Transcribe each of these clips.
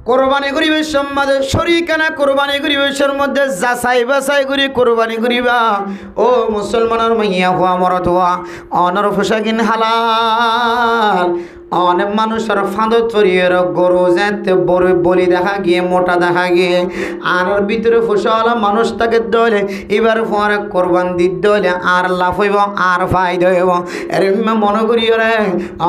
কোরবানি করিবে সম্মাদে শরীকানা কোরবানি করিবের মধ্যে যাচাই বাছাই করি কোরবানি করিবা। ও মুসলমানের মাইয়া হওয়া মরত হওয়া অনর পোশাকিন হালাল। অনেক মানুষের ফাঁদত চড়িয়ে গরু যেতে বড় বলি দেখা গিয়ে মোটা দেখা গিয়ে আর ভিতরে ফসলা মানুষ তাকে দলে এবার পরে কোরবান দিতে হলে আর লাভ হইব আর ফায়দা হইব। এর মনে করি রে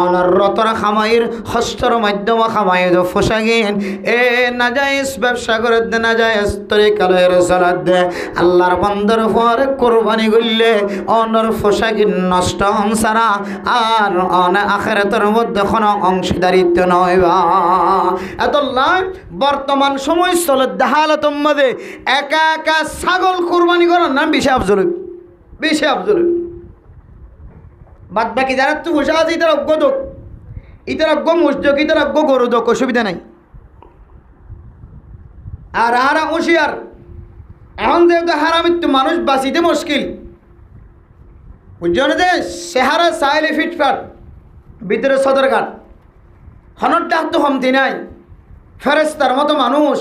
অনর রতরা খামাইয়ের হস্তর মাধ্যমে খামাই ফসাগিন এ না যায় ব্যবসা করে দে না যায় তরিকালের সালাদ দে আল্লাহর বন্দর পরে কোরবানি করলে অনর ফসাগিন নষ্ট সারা আর অনে আখিরাতের মধ্যে কোনো অংশীদারিত্ব নয়বা। এত নয় বর্তমান সময় চলে দেহালতম মধ্যে একা একা ছাগল কোরবানি করার নাম বেশি আফজল বেশি আফজল। বাদ বাকি যারা তো পোষা আছে ইতার অজ্ঞ দোক ইতার অজ্ঞ মুসদক ইতার অজ্ঞ গরু দোক অসুবিধা নাই। আর হারা হুঁশিয়ার এখন যেহেতু হারামিত্ব মানুষ বাঁচিতে মুশকিল বুঝছো যে সেহারা চাইলে ফিটফাট ভিতরে সদরঘাট হনরটা তো হমতি নাই ফেরেস্তার মতো মানুষ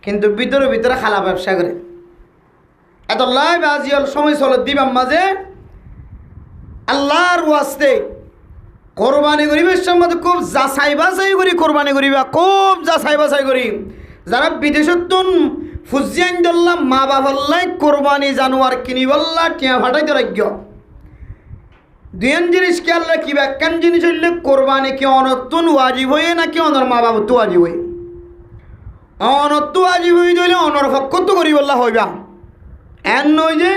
কিন্তু ভিতরে ভিতরে খালা ব্যবসা করে। এত লাইভ আজিয়াল সময় চল দিবাম মাঝে আল্লাহর ওয়াস্তে কোরবানি করিবের সম্বন্ধে খুব যাচাই বাছাই করি কোরবানি করিবা খুব যাচাই বাছাই করি। যারা বিদেশত ফুজিয়ান দল্লা মা বাবাল্লাই কোরবানি জানোয়ার কিনি বললা টিয়া ফাটাইতে রাজ্য দুইন জিনিস খেয়াল রাখিবা একখান জিনিস হইলে কোরবানি কি অনতুন ওয়াজিব হয়ে নাকি অনর মা বাবা তো ওয়াজিব হয়ে অনত্ব ওয়াজিব হয়ে দিলে অনর পক্ষ তো করি বললা হইবা এন নয় যে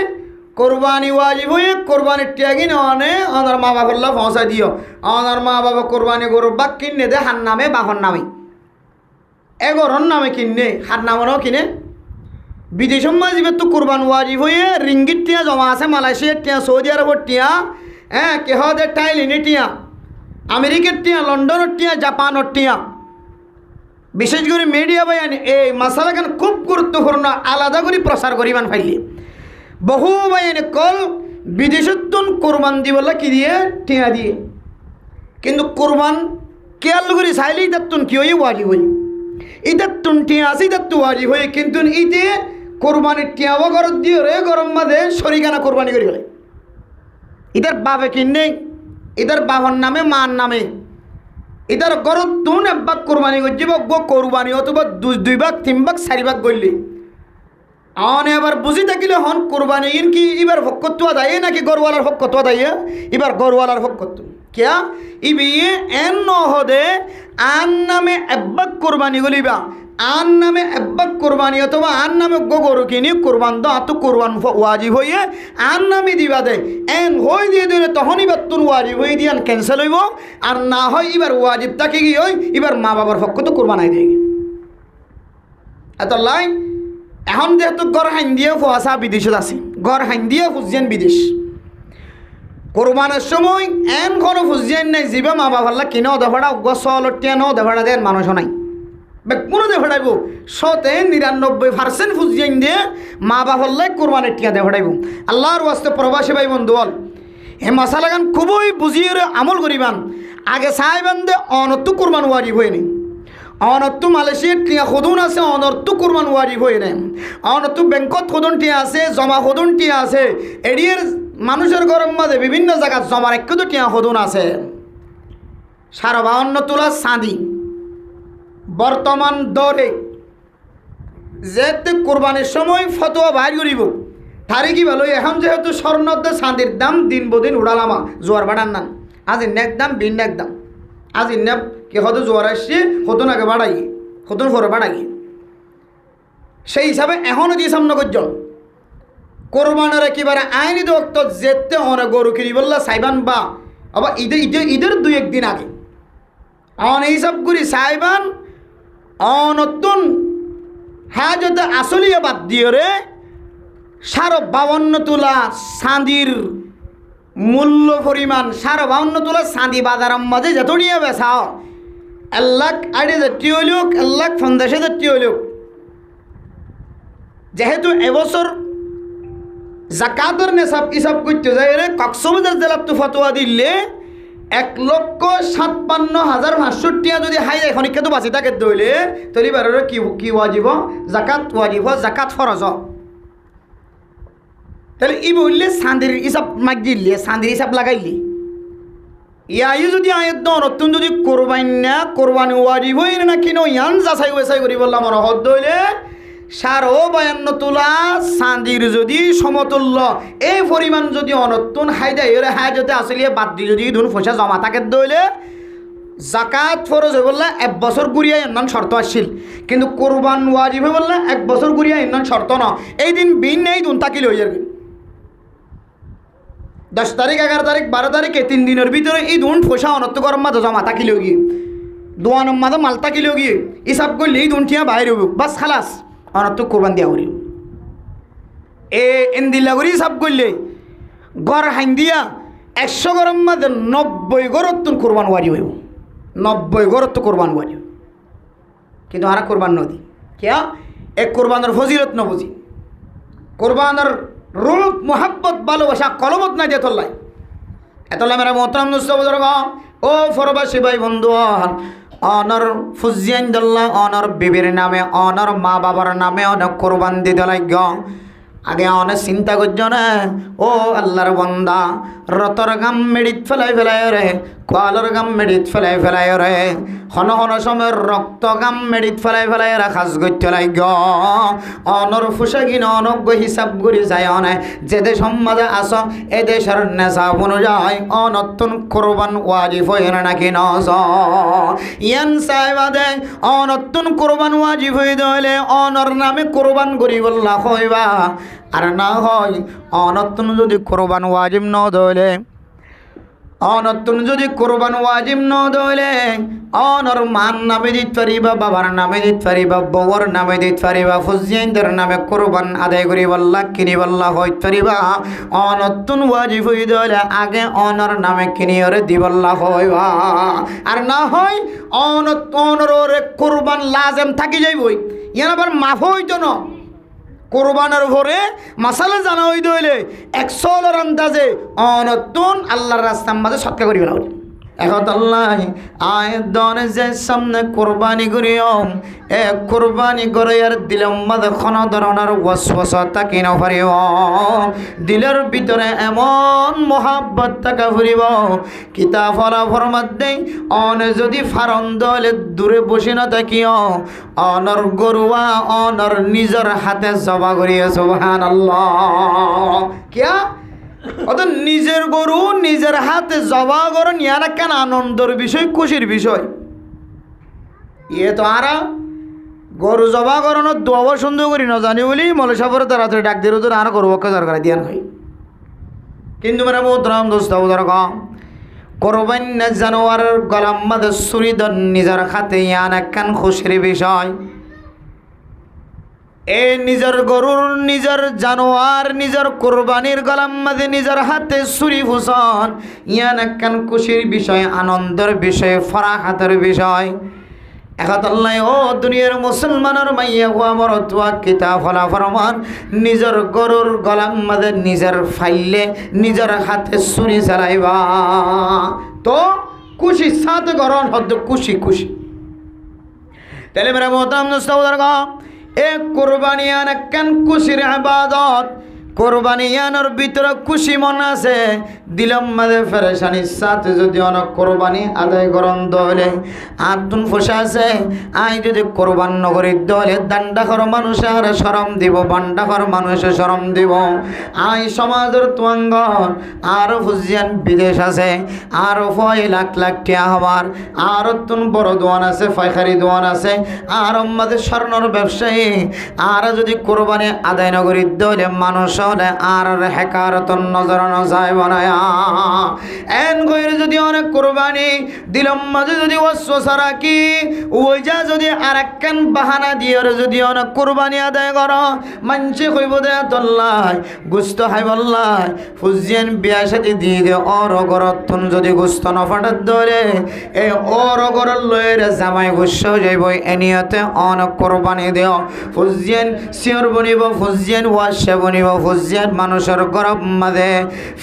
কোরবানি ওয়াজিব হয়ে কোরবানির ত্যাগিন অনে অনর মা বাবাল্লা পৌঁছা দিও অনর মা বাবা কোরবানি গরু বাক কিনে দে হার নামে বাহর নামে এগরর নামে কিনে হার নামেও কিনে। বিদেশ মাজিবে তো কোরবান ওয়াজিব হয়ে রিঙ্গিত টিয়া জমা আছে মালয়েশিয়ার টিয়া সৌদি আরবের টিয়া হ্যাঁ কেহদের টাইলিনে টিয়া আমেরিকার টিয়া লন্ডনের টিয়া জাপানের টিয়া বিশেষ করে মিডিয়া বায়ানি এই মশালাখান খুব গুরুত্বপূর্ণ আলাদা করে প্রচার করিবান ফাইলি বহু বায়ানি কল বিদেশত্তন কোরবান দিবলা কি দিয়ে টিয়া দিয়ে কিন্তু কোরবান কেয়াল করে চাইলে ইতাত্তুন কি হয়ে ওয়াজিব হই ইতাত্তুন টিয়া আছে ইতাত্তু ওয়াজিব হয়ে কিন্তু ইতে কোরবানির টিয়াও গরত দিয়ে রে গরম মাঝে শরিকানা কোরবানি করি ফেলে ইতার বাপে কিনে ইতার বাবার নামে মার নামে ইতার গরত তুন একবাক কোরবানি করছি গো কোরবানি অথবা দুই ভাগ তিন ভাগ চারি ভাগ করলি আনে আবার বুঝি থাকিলে হন কোরবানি ইন কি এবার ভক্কত্ব দায়ে নাকি গরওয়ালার ভক্কত্ব দায়ে এবার গরওয়ালার ভক্কত্ব क्या इबिए एन নহদে আন নামে একবাক কোরবানি গলিবা আন নামে একবাক কোরবানি অথবা আন নামে গরু কিনি কোরবান দ আত কোরবান ওয়াজিব হইয়ে আন নামে দিবা দে এন হই দিয়ে দিলে তখন এবার তুন ওয়াজিব হই দিয়ান ক্যান্সেল হইব আর না হয় এবার ওয়াজিব তাকে কি হই এবার মা বাবার পক্ষ তো কোরবানাই দিয়ে এত লাই এখন যেহেতু গড় হাইন দিয়ে ফুয়াশা বিদেশত আছে গড় হাইন দিয়ে ফুজিয়ান বিদেশ কোরবানের সময় এন কোনো ফুজিয়ান নাই যাবে মা বাবাল্লা কিনেও দেভাড়া গছল টেনও দেভাড়া দেন মানুষও নাই কোনো দেভাড়াইব 99% ফুজিয়ান দিয়ে মা বাবাল্লাই কোরবানের টিয়া দেভাড়াইব। আল্লাহর ওয়াস্তে প্রবাসী ভাই বন্ধু বল এই মশালাগান খুবই বুঝিয়ে আমল করিবান আগে চাইবেন দে অনত্তু কোরবান ওয়াজিব হয়নি অনত্তু মালয়েশিয়ার টিয়া সদুন আছে অনর্তু কোরবান ওয়াজিব হয়ে নেয় অনত্তু ব্যাংকত সদুন টিয়া আছে জমা সদুন টিয়া আছে এরিয়ার মানুষের গরম মাঝে বিভিন্ন জায়গা জমার একটু টিয়া সদুন আছে 52 তোলা চাঁদি বর্তমান দরে যেতে কোরবানির সময় ফতোয়া বাইর করিব তারিখই ভালো এখন যেহেতু স্বর্ণর চাঁদির দাম দিন বদিন উড়ালামা জোয়ার বাড়ার নাম আজ নেক দাম বিন নেক দাম আজ নেপ কে হয়তো জোয়ার আসছে হতন আগে বাড়াই হতন পরে বাড়াই সেই হিসাবে এখনও দিয়ে সামনে করজন কোরবানের একেবারে আইনি দক্ত যেতে অনেক গরু কিনি বললা সাইবান বা আবার ঈদের 2-1 দিন আগে অন এইসব করি সাইবান অনতুন হাজতে আসলিয়া বাদ দিয়ে রে 52 তোলা চাঁদির মূল্য পরিমাণ 52 তোলা চাঁদি বাজারের মাঝে যত নিয়ে বেচাও 1,80,000 হইলুক 1,50,000 হইলুক যেহেতু এবছর জাকাতের নেশাব হিসাব করতে যায় রে কক্সবাজার জেলার তো ফতোয়া দিলে 1,57,500 টিয়া যদি হাই যায় খনিকা তো বাঁচি থাকে দইলে তৈরি বারের কি ওয়াজিব জাকাত ওয়াজিব জাকাত ফরজ তাহলে ই বললে সান্দির হিসাব মাগ দিলে সান্দির হিসাব লাগাইলি ইয়াই যদি আয়ত নতুন যদি কোরবানি ওয়াজিব হই না কিনো ইয়ান যাচাই বাছাই করি বললাম আমার হদ দইলে 52 তোলা চাঁদির যদি সমতুল্য এই পরিমাণ যদি অনতুন হাই দেয় এর হাই যদি আসলে বাদ দিয়ে যদি ধুন পয়সা জমা থাকে দইলে জাকাত ফরজ হয়ে বললে 1 বছর ঘুরিয়ে এমন শর্ত আসছিল কিন্তু কোরবান ওয়াজিব হয়ে বললে 1 বছর ঘুরিয়ে এমন শর্ত না এই দিন বিন নেই দুন তাকিল হয়ে যাবে 10 তারিখ 11 তারিখ 12 তারিখে 3 দিনের ভিতরে এই দুন পয়সা অনত্য করার মাঝে জমা তাকিল গিয়ে দোয়ানের মাঝে মাল তাকিল গিয়ে হিসাব করলে এই দুনটিয়া বাইরে হইব বাস খালাস অনত্য কোরবান দেওয়া করি এন্দিল্লা করি হিসাব করলে গড় হাইন দিয়া 100 গরম মাঝে 90 গরত্তন কোরবান ওয়াজি হইব 90 গরত্ব কোরবান ওয়াজি কিন্তু আর কোরবান নদী কিয়া এক কোরবানের ফজিলত ন বুঝি কোরবানের রূপ মোহাব্বত ভালোবাসা কলমত নাই দিয়ে তোল্লাই এতলা মেরা মোহতরম নুসবুজুর্গ ও ফরবাসী ভাই বন্ধু অনর ফুজিয়ান দল্লা অনর বিবির নামে অনর মা বাবার নামে অনেক কোরবান দিতে লাগ আগে অনেক চিন্তা করছ না ও আল্লাহর বন্দা রতর গাম মেডিত ফেলাই রে কোয়ালর গাম মেডিত ফেলাই রে হন সময়ের রক্ত গাম মেডিত ফেলাই খাস করতে লাগ অনর ফুসাগিন অনজ্ঞ হিসাব করি যায় অনে যে দেশ সমাজে আস এ দেশের নেশা অনুযায়ী অনতুন কোরবান ওয়াজিব হয়ে নাকি নজ ইয়ান সাহেবাদে অনতুন কোরবান ওয়াজিব হয়ে দিলে অনর নামে কোরবান করি বললা হইবা আর না হয় অনতুন যদি কোরবান ওয়াজিব ন দইলে অনতুন যদি কোরবান ওয়াজিব ন দইলে অনর মান নামে দিতে পারিবা বাবার নামে দিতে পারিবা বউর নামে দিতে পারিবা ফুজিয়ানদের নামে কোরবান আদায় করি বললা কিনি বললা হইতে পারিবা অনতুন ওয়াজিব হয়ে দইলে আগে অনর নামে কিনিয়রে দিবল্লা হইবা আর না হয় অনর কোরবান লাজেম থাকি যাইবই ইয়ান আবার মাফ হইতো না কোরবানের ভরে মাসালা জানা হই দইলে 100 আন্দাজে অনতুন আল্লাহর রাস্তার মাঝে সৎকার করিবে না এখন আল্লাহ আয়দনে যে সামনে কোরবানি করিও এ কোরবানি করে আর দিলের মাঝে কোনো ধরনের ওয়াসওয়াসা থাকি না পারিব দিলের ভিতরে এমন মোহাব্বত থাকা ফুরিব কিতাব ফলাফর মধ্যে অনে যদি ফারন দলে দূরে বসে না থাকিও অনর গরুয়া অনর নিজের হাতে জবা করিয়া সুবহানাল্লাহ কিয়া অত নিজের গরু নিজের হাতে জবা করেন ইয়ারা কেন আনন্দের বিষয় খুশির বিষয় ইয়ে তো আর গরু জবা করানোর দোয়া সুন্দর করি না জানি বলি মলসাপরে তাড়াতাড়ি ডাক দিয়ে তো আর গরু পক্ষে দরকার দিয়া নয় কিন্তু মেরা মোহতরম দোস্ত কম কোরবান জানোয়ারের গলার মধ্যে ছুরি নিজের হাতে ইয়ান একখান খুশির বিষয় এ নিজের গরুর নিজের জানোয়ার নিজের কোরবানির গলার মাঝে নিজের হাতে ছুরি ফুসন ইয়ান একখান খুশির বিষয় আনন্দের বিষয় ফরাহাতের বিষয় একতাল্লাই ও দুনিয়ার মুসলমানের মাইয়া হুয়া মরতুয়া কিতাব ফলা ফরমান নিজের গরুর গলার মাঝে নিজের ফাইলে নিজের হাতে ছুরি চালাইবা তো খুশি সাথে গরম হদ্দ খুশি তাহলে মেরা মোহতারাম দোস্ত এ কোরবানি আন একখান খুশির ইবাদত কোরবানি আনার ভিতরে খুশি মন আছে দিলম মাঝে ফেরেশানির সাথে যদি অনেক কোরবানি আদায় করন দলে আতুন ফসা আছে আই যদি কোরবান নগরী দলে দান্ডাখর মানুষ আর শরম দিব বান্ডাখর মানুষে শরম দিব আই সমাজের তুয়াঙ্গন আর ফুজিয়ান বিদেশ আছে আর 5 লাখ টিয়া হবার আর তুন বড় দোয়ান আছে ফাইখারি দোয়ান আছে আর আমাদের স্বর্ণর ব্যবসায়ী আর যদি কোরবানি আদায় নগরী দলে মানুষ আর হেকারতন নজর নজায় বানায়া এন গইর যদি অনেক কোরবানি দিলম মাঝে যদি ওয়াসওয়াসা রাখি ওই যা যদি আরেকখান বাহানা দিয়ে যদি অনেক কোরবানি আদায় কর মানছে কইব দে আল্লাহ গুস্ত হাইবল্লাহ ফুজিয়ান বিয়া সাথে দিয়ে দে অরগরতন যদি গুস্ত ন ফাটাত ধরে এই অরগর লয়ের জামাই গুস্ত যাইব এনিয়তে অনেক কোরবানি দেও ফুজিয়ান সিওর বনিব ফুজিয়ান ওয়াশে বনিব ফুজিয়ান মানুষের গরব মাঝে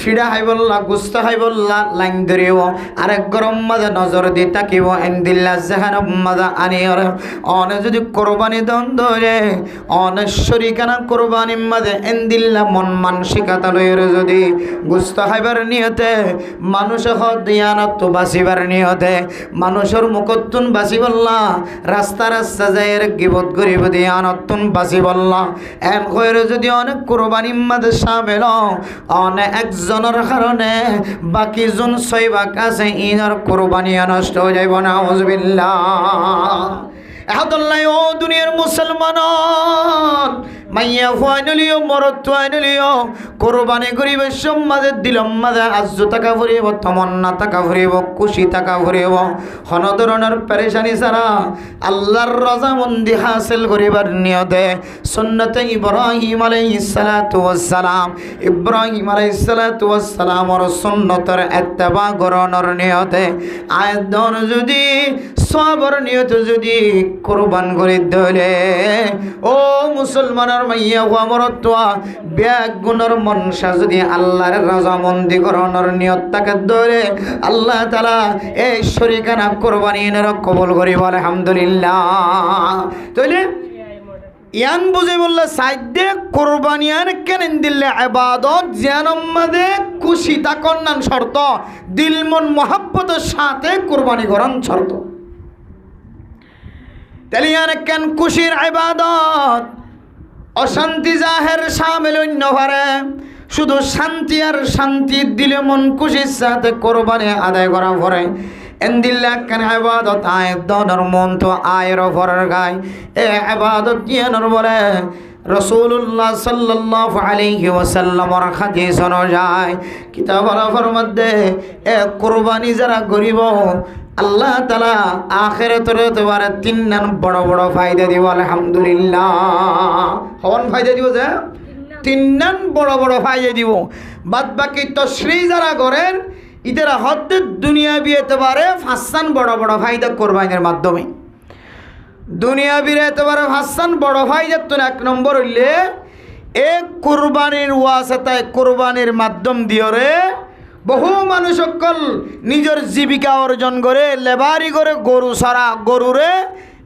ফিডা হাইবল বললা গুস্ত হাই বললা লাইন ধরিব আরেক গরম মাঝে নজর দিয়ে তাকিব এন্দিল্লা জাহান মাদা আনিয়র অনে যদি কোরবানি দন ধরে অনেক শরিকানা কোরবানি মাঝে এন্দিল্লা মন মানসিকতা লয়ের যদি গুস্ত হাইবার নিয়তে মানুষ দিয়ানত বাঁচিবার নিয়তে মানুষের মুখতুন বাঁচি বললা রাস্তা রাস্তা যায় গিবত গরিব দিয়ানতুন বাঁচি বললা এন হয়ে যদি অনেক কোরবানি মাঝে সামিল অনেক একজনের কারণে বাকি জন ছয়ভাগ আছে ইনার কোরবানি নষ্ট হয়ে যাইব না আউযুবিল্লাহ এহাদুল্লাহ ও দুনিয়ার মুসলমান মাইয়া ফাইনালিও মরত ফাইনালিও কোরবানি গরিবের সমাজে দিলম মাঝে আজ্জ টাকা ভরিব তমন্না টাকা ভরিব খুশি টাকা ভরিব কোন ধরনের পেরেশানি ছাড়া আল্লাহর রজামন্দি হাসিল করিবার নিয়তে সুন্নতে ইব্রাহিম আলাইহিস সালাতু ওয়াস সালাম ইব্রাহিম আলাইহিস সালাতু ওয়াস সালামর সুন্নতের ইত্তেবা করানোর নিয়তে আয়াতন যদি সবর নিয়তে যদি কোরবান করে দিলে ও মুসলমানের মাইয়া ওয়া মরতওয়া বেগুনের মনসা যদি আল্লাহর রাজামন্দি করানোর নিয়ত তাকে ধরে আল্লাহ তাআলা এই শরীকানা কোরবানির কবুল করিব আলহামদুলিল্লাহ তাইলে ইয়ান বুঝে বললে সাইদে কোরবানিয়ান কেন দিলে ইবাদত জানম্মাদে খুশি তাকন্নান শর্ত দিল মন মোহাব্বতের সাথে কোরবানি করান শর্ত তাহলে ইয়ান কেন খুশির ইবাদত অশান্তি জাহের শামিল অন্য হারে শুধু শান্তি আর শান্তি দিলে মন খুশির সাথে কোরবানি আদায় করা পরে এন্দিল্লা কেন ইবাদত আয় দনের মন তো আয়ের ভরের গায় এ ইবাদত কিয়ানোর বলে রাসূলুল্লাহ সাল্লাল্লাহু আলাইহি ওয়াসাল্লামের হাদিস অনুযায়ী কিতাবের মধ্যে এ কুরবানি যারা করিব আল্লাহ তাআলা আখিরাতে তোমার তিন বড় বড় ফায়দা দিব আলহামদুলিল্লাহ হন ফায়দা দিব যে তিন বড় বড় ফায়দা দিব বাদ বাকি তশরি যারা করেন ইতারা হদ্দে দুনিয়া বিয়েতে পারে ফাসান বড় বড় ফায়দা কোরবানির মাধ্যমে দুনিয়া বিয়েতে পারে ফাসান বড় ফায়দা তো এক নম্বর হইলে এক কোরবানির ওয়াসিতায় কোরবানির মাধ্যম দিয়রে বহু মানুষ সকল নিজের জীবিকা অর্জন করে লেবারি করে গরু সারা গরুরে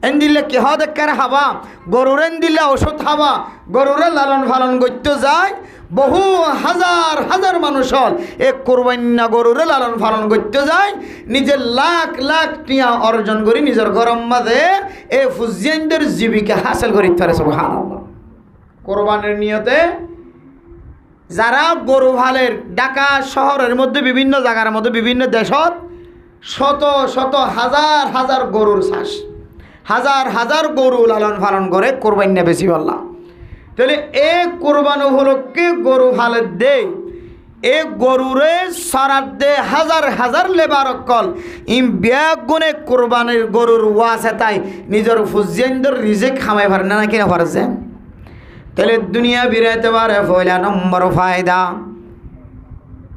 এন্দিলে কি হদেকার হাবা গরুরে এন্দিলে ওষুধ হাবা গরুরে লালন পালন করতে যায় বহু হাজার হাজার মানুষ এক কোরবানি গরুরে লালন পালন করতে যায় নিজের লাখ লাখ টিয়া অর্জন করে নিজের গরম মাঝে এ ফুজিয়ানদের জীবিকা হাসিল করিতে পারে সুবহানাল্লাহ কোরবানির নিয়তে যারা গরু ভালের ঢাকা শহরের মধ্যে বিভিন্ন জায়গার মধ্যে বিভিন্ন দেশত শত শত হাজার হাজার গরুর চাষ হাজার হাজার গরু লালন পালন করে কোরবানি বেশি বললাম তাহলে এ কোরবান উপলক্ষে গরু ভালের দে এ গরুরে সারাত দে হাজার হাজার লেবার অকল ইম ব্যাগ গুণে কোরবানির গরুর ওয়াসে তাই নিজের ফুজিয়ানদের রিজিক খামাই পারে না কিনা পারছে তাহলে দুনিয়া বিরাইতে পারে পয়লা নম্বর ফায়দা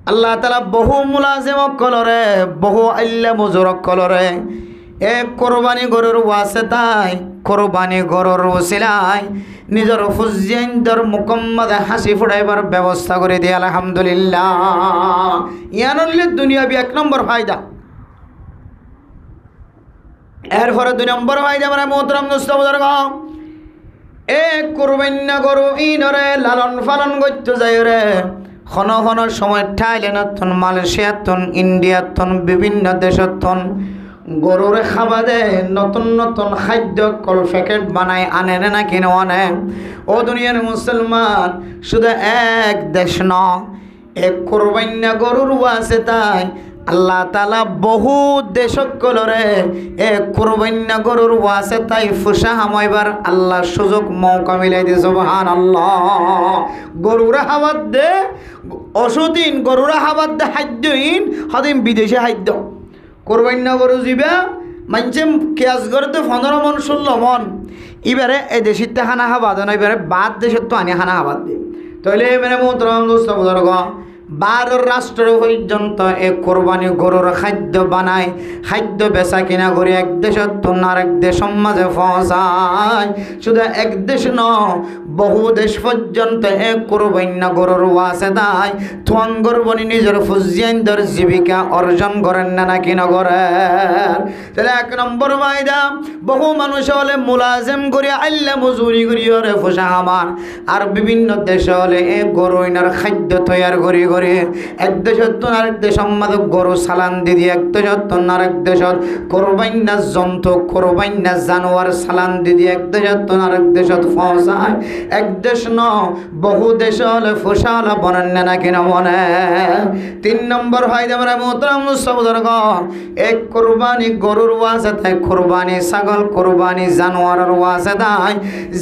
আল্লাহ তাআলা বহু মুলাজিম কলরে বহু আল্লা মজুর কলরে এক কোরবানি গরুর ওয়াসিতায় কোরবানি গরুর ওসিলায় নিজের ফুজিয়ানদের মুকম্মদ হাসি ফুটাইবার ব্যবস্থা করে দিয়ে আলহামদুলিল্লাহ ইয়ানলে দুনিয়া বি এক নম্বর ফায়দা এরপরে দুই নম্বর ফায়দা মানে মোহতরম দোস্ত বুজুর্গ এ কোরবানি গরু ইনরে লালন পালন করতে যায় রে খন খন সময় থাইল্যান্ডতন মালয়েশিয়াতন ইন্ডিয়াতন বিভিন্ন দেশতন গরুরে খাবা দে নতুন নতুন খাদ্য কল প্যাকেট বানায় আনে না কিনে আনে ও দুনিয়ার মুসলমান শুধু এক দেশ ন এক কোরবানি গরুর আছে তাই আল্লাহ তাআলা বহু দেশকলরে এ কোরবানি গরুর ওয়াসে তাই ফুসা হামাইবার আল্লাহ সুযোগ মৌকা মিলাই দিয়ে সুবহানাল্লাহ গরুরা হাবাদ দে অসুদিন গরুরা হাবাদ দে খাদ্যহীন হদিন বিদেশি খাদ্য কোরবানি গরু যাবে মানছে কেয়াস করতে 15 মন 16 মন এবারে এই দেশিতে খানা খাবাদ না এবারে বাদ দেশত তো আনি খানা খাবাদ দে তাহলে মানে মোহতরম দোস্ত বুজুর্গ 12 রাষ্ট্র পর্যন্ত এই কোরবানি গরুর খাদ্য বানায়, খাদ্য বেচা কিনা করে এক দেশের তো আরেক দেশের মাঝে পৌঁছায়। শুধু এক দেশ ন, বহু দেশ পর্যন্ত এক কোরবানি গরুর ওয়াসে দেয়। তোয়াঙ্গর বনি নিজের ফুজিয়ানদের জীবিকা অর্জন করেন না কি না করেন? তাহলে 1 নম্বর ফায়দা, বহু মানুষ হলে মুলাজিম করে আল্লাহ মজুরি করি ওরে ফসা আমার, আর বিভিন্ন দেশে হলে এই গরু ইনার খাদ্য তৈয়ার করি করে এক দেশের তো আরেক দেশ আমাদের গরু সালান দিদি, এক দেশের তো আরেক দেশত কোরবাইনা জন্তু কোরবাইনা জানোয়ার সালান দিদি, এক দেশের তো আরেক দেশত পৌঁছায়। এক দেশ ন, বহু দেশ হলে ফসা হলে বনেন না কিনা মনে। 3 নম্বর ফায়দা আমরা মোহতারাম মুসলিম এক কোরবানি গরুর ওয়াজে তাই কোরবানি ছাগল কোরবানি জানোয়ারের ওয়াজে তাই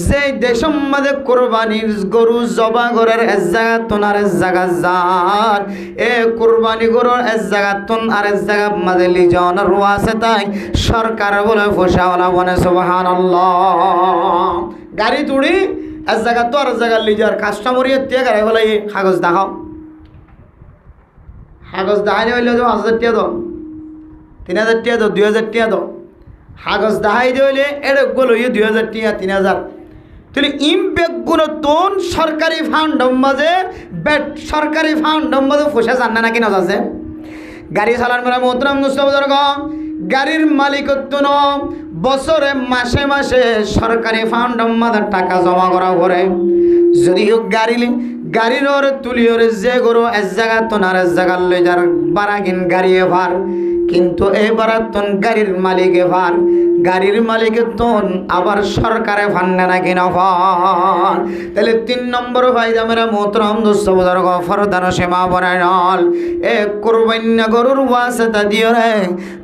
যে দেশের মধ্যে কোরবানির গরু জবা করার এক জায়গা তোন আর এক জায়গা যার এ কোরবানি গরুর এক জায়গা তোন আর এক জায়গা মাঝে লিজনের ওয়াজে তাই সরকার বলে ফসাওয়ালা বনে সুবহানাল্লাহ। গাড়ি তুড়ি এক জায়গা তো আর জায়গা লিজার কাস্টমারিয়ে তে গাড়ি বলে কাগজ দেখাও, কাগজ দেখাইলে হইলে 5,000 টাকা দাও, 3,000 টাকা দাও, 2,000 টাকা দাও। কাগজ দেখাই দিলে এটা গেল 2,000 টাকা 3,000। তাহলে ইমপ্যাক্টগুলো তোন সরকারি ফান্ডম মাঝে বেট সরকারি ফান্ডম মাঝে ফসে জানে না কিনা আছে। গাড়ি চালান মানে মোহতারাম মুসলিম গাড়ির মালিকত্ব ন বছরে মাসে মাসে সরকারি ফান্ডম মাঝে টাকা জমা করা করে। যদিও গাড়ির ওরে তুলি ওরে যে গরু এক জায়গা তো আর এক জায়গার লই যার বারাগিন গাড়ি এভার, কিন্তু এবার তন গাড়ির মালিকে ভার, গাড়ির মালিকে তন আবার সরকারে ফান্ডে না কিনা ফান। তাহলে 3 নম্বর ফায়দা মেরা মোহতারাম দোস্ত বুজুর্গ ফরদান সীমা বনায় নল এ কোরবানি গরুর ওয়াসিতা দিও রে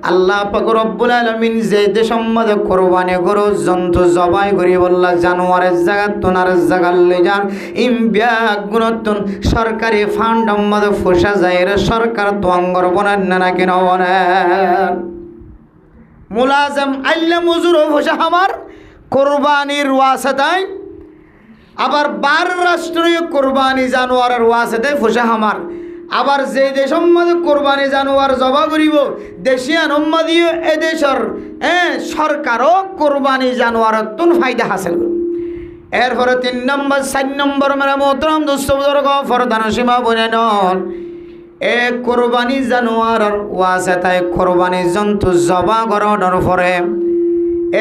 আল্লাহ পাক রব্বুল আলামিন যে দেশের মধ্যে কোরবানি গরু জন্তু জবাই করি বললা জানোয়ারের জায়গা তন আর জায়গার লই যান ইমব্যাক গুণতন সরকারি ফান্ড মধ্যে ফসা যায় রে সরকার তোয়াঙ্গর বনায় না কিনা বনে মুলাজম আল্লাহ মজুর ফসা আমার কোরবানির ওয়াসিতায় আবার 12 রাষ্ট্রীয় কোরবানি জানোয়ারের ওয়াসিতায় ফসা আমার। আবার যে দেশের মধ্যে কোরবানি জানোয়ার জবা করিব দেশিয়ান উম্মাদিও এ দেশের সরকারও কোরবানি জানোয়ারের তুন ফায়দা হাসিল করবে। এরপরে 3 নম্বর 4 নম্বর মেরা মোহতারাম দোস্ত বুজুর্গ ফরদান সীমা বনে নল এ কোরবানি জানোয়ারের ওয়াসিতায় কোরবানি জন্তু জবা করানোর পরে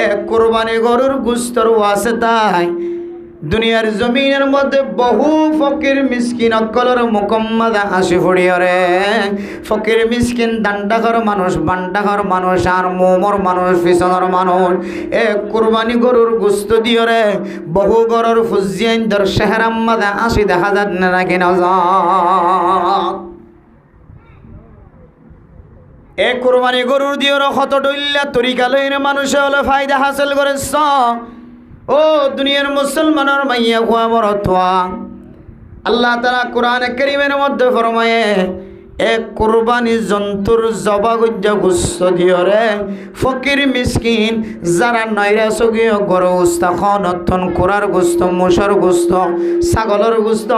এ কোরবানি গরুর গোশতের ওয়াসিতায় দুনিয়ার জমিনের মধ্যে বহু ফকির মিসকিন অকলর মুকম্মদা আসি ফুড়িয়রে। ফকির মিসকিন দান্ডাঘর মানুষ বান্ডাঘর মানুষ আর মোমর মানুষ পিছনের মানুষ এ কোরবানি গরুর গোশত দিয়রে বহু গরুর ফুজিয়ান দর শেহরাম্মাদা আসি দেখা যাত না কিনা এ কোরবানি গরুর দিয়র কত ডইল্লা তরিকা লইরে মানুষে হলে ফায়দা হাসিল করেছ। ও দুনিয়ার মুসলমানের মাইয়া খুয়া বড় থোয়া আল্লাহ তাআলা কোরআনে কারীমের মধ্যে ফরমায়ে এক কোরবানি জন্তুর জবা গজ্জা গুস্ত দিয়রে ফকির মিসকিন যারা নয়রা সগিয়ে গরু গুস্ত খনতন কোরার গুস্ত মুসর গুস্ত ছাগলের গুস্ত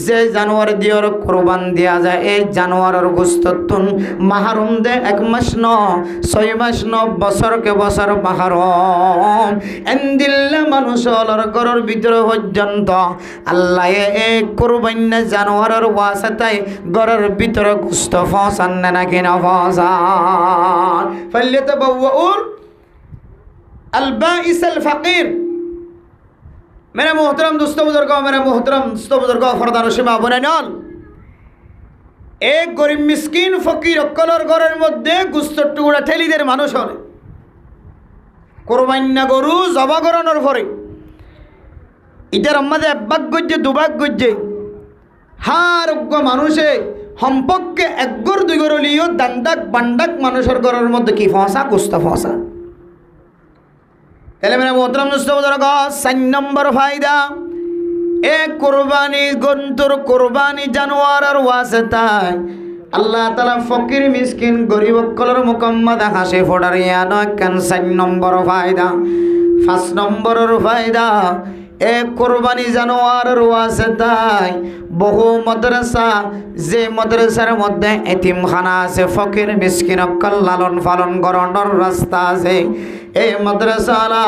যে জানোয়ার দিয়র কোরবান দিয়া যায় এই জানোয়ারের গুস্ততুন মাহরুম দে 1 মাস ন 6 মাস ন বছরকে বছর মাহরুম এন্দিল্লা মানুষ হলর গরুর ভিতরে পর্যন্ত আল্লাহ এই কোরবানি জানোয়ারের ওয়াসিতায় গরুর ভিতরে গুস্ত ফসান না কিনা ফসান ফালিয়াতাবাউল আলবাইস আল ফাকির। মেরা মোহতারাম দোস্ত বুজুর্গ মেরা মোহতারাম দোস্ত বুজুর্গ ফরদান সীমা বনে নল এক গরিব মিসকিন ফকির অকলর ঘরের মধ্যে গুস্তর টুকরা ঠেলিদের মানুষ হলে কোরবানি গরু জবা করানোর পরে ইটার আমাদের একবাক গজ্জে দুবাক গজ্জে হার মানুষে সম্পর্কে 1 গর 2 গর লিও দান্ডাক বান্ডাক মানুষের ঘরের মধ্যে কি ফসা গুস্ত ফসা। তাহলে মেরা মোহতারাম দোস্ত বুজুর্গ 4 নম্বর ফায়দা এ কোরবানি গন্তুর কোরবানি জানোয়ারের ওয়াসিতায় আল্লাহ তাআলা ফকির মিসকিন গরিব কলর মুকম্মদ হাসি ফোড়ারিয়া নয় কেন 4 নম্বর ফায়দা। 5 নম্বরের ফায়দা এ কোরবানি জানোয়ারের ওয়াসে তাই বহু মাদ্রাসা, যে মাদ্রাসার মধ্যে এতিমখানা আছে, ফকির মিসকিনক লালন পালন করানোর রাস্তা আছে, এই মাদ্রাসাওয়ালা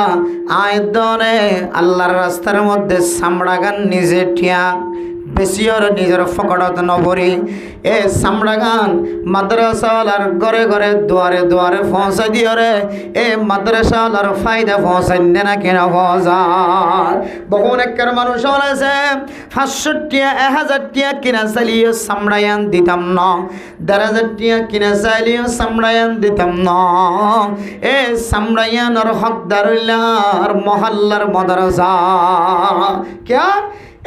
আয়দনে আল্লাহর রাস্তার মধ্যে চামড়া গান নিজে ঠিয়া বেশিওর নিজের ফকটত নভরি এ চামড়া গান মাদ্রাসাওয়ালার ঘরে ঘরে দুয়ারে দুয়ারে পৌঁছাই দিয়রে এ মাদ্রাসাওয়ালার ফায়দা পৌঁছাই দে না কেনা পৌঁছায়। বহু একের মানুষ আছে 500 টিয়া 1000 টিয়া কিনা চালিয়ে চামড়ায়ান দিতাম না, 1000 টিয়া কিনা চালিয়ে চামড়ায়ান দিতাম না। এ চামড়ায়ানোর হকদার আর মহল্লার মাদ্রাসা ক্যা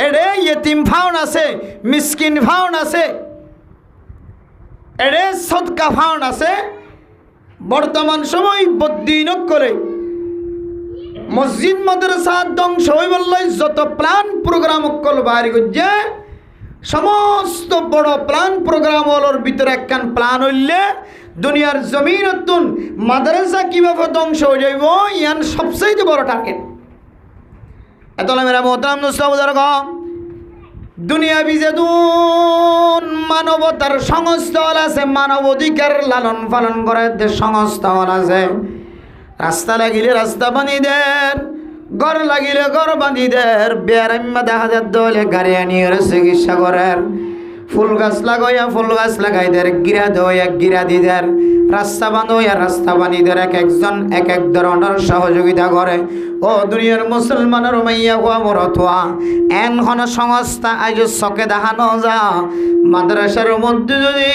এড়ে ইয়েতিম ফাউন আছে, মিসকিন ফাউন আছে, এড়ে সদকা ফাউন আছে। বর্তমান সময় বদিনক করে মসজিদ মাদ্রাসা ধ্বংস হয়ে বললে যত প্ল্যান প্রোগ্রাম কল বাইরে করছে, সমস্ত বড় প্ল্যান প্রোগ্রাম হলোর ভিতরে একখান প্ল্যান হইলে দুনিয়ার জমিন নতুন মাদ্রাসা কিভাবে ধ্বংস হয়ে যাইব, ইয়ান সবচেয়ে বড় টার্গেট। এত মেরা মোহতারাম দোস্তাবুদার কম দুনিয়া বিজেদুন মানবতার সংস্থা আছে, মানব অধিকার লালন পালন করার যে সংস্থা আছে, রাস্তা লাগিলে রাস্তা বানিয়ে দেন, ঘর লাগিলে ঘর বানিয়ে দেন, বেড়াইম্মা দেখা যায় দলে গাড়ি আনিয়ে চিকিৎসা করেন, ফুল গাছ লাগাইয়া ফুল গাছ লাগাই দের, গিরা দইয়া গিরা দি দের, রাস্তা বাঁধইয়া রাস্তা বানিয়ে দের, এক একজন এক এক ধরনের সহযোগিতা করে। ও দুনিয়ার মুসলমানের মাইয়া হওয়া মরথোয়া এনখন সংস্থা আজ চকে দেখানো যা মাদ্রাসার মধ্যে যদি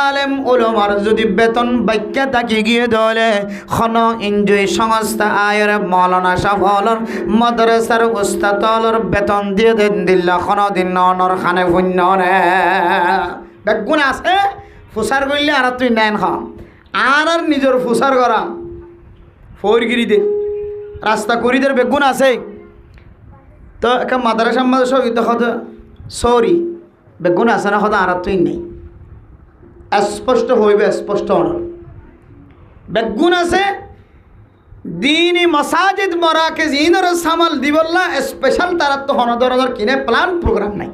আলেম ওলমার যদি বেতন বাক্যা তাকে গিয়ে দলে খন এনজয় সংস্থা আয়ের মৌলানা সাফলর মাদ্রাসার উস্তাদর বেতন দিয়ে দেন দিল্লা খন দিন নর খানে শূন্য রে বেগুন আছে ফুসার করলে আর তুই নেন খাম আর নিজের ফুসার করা ফৌরগিরি দে রাস্তা করিদের বেগুন আছে তো একটা মাদ্রাসা মাদ্রাসা হতে সরি বেগুন আছে না হতে আর তুই নেই স্পষ্ট হইবে, স্পষ্ট অনর বেগুন আছে দিনী মসাজিদ মরাকে ইনর সামাল দিবল্লা স্পেশাল তারা তো হনদর কিনে প্ল্যান প্রোগ্রাম নাই,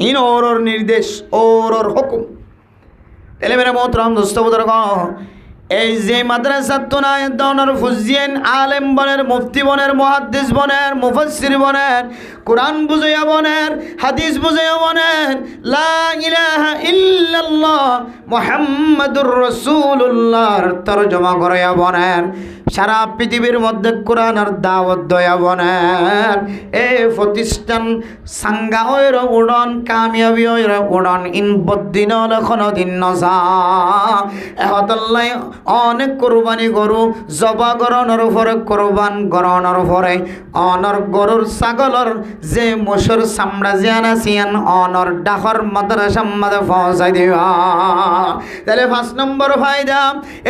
ইন ওর নির্দেশ ওর হুকুম। তাহলে মেরা মোহতরম দোস্তবুদর এই যে মাদ্রাসা তোনায় দনর ফুজিয়েন আলেম বনের, মুফতি বনের, মুহাদ্দিস বনের, মুফাসসির বনের, কোরআন বুঝাইয়া বনের, হাদিস বুঝাইয়া বনের, লা ইলাহা ইল্লাল্লাহ মুহাম্মাদুর রাসূলুল্লাহর তরজমা করাইয়া বনের, সারা পৃথিবীর মধ্যে কোরআনের দাওয়াত দয়া বনের, এই প্রতিষ্ঠান সাঙ্গা হইর উড়ন কামিয়াবি হইর উড়ন ইন বদিন কোনো দিন নজা এহতাল্লাই অনেক কোরবানি গরু জবা গরণের উপরে কোরবান গরণের উপরে অনর গরুর ছাগলের যে মোষর চামড়া জিয়ান আছিয়ান অনর ডাকর মাদ্রাসার মাঝে পৌঁছাই দিবা। তাহলে 5 নম্বর ফায়দা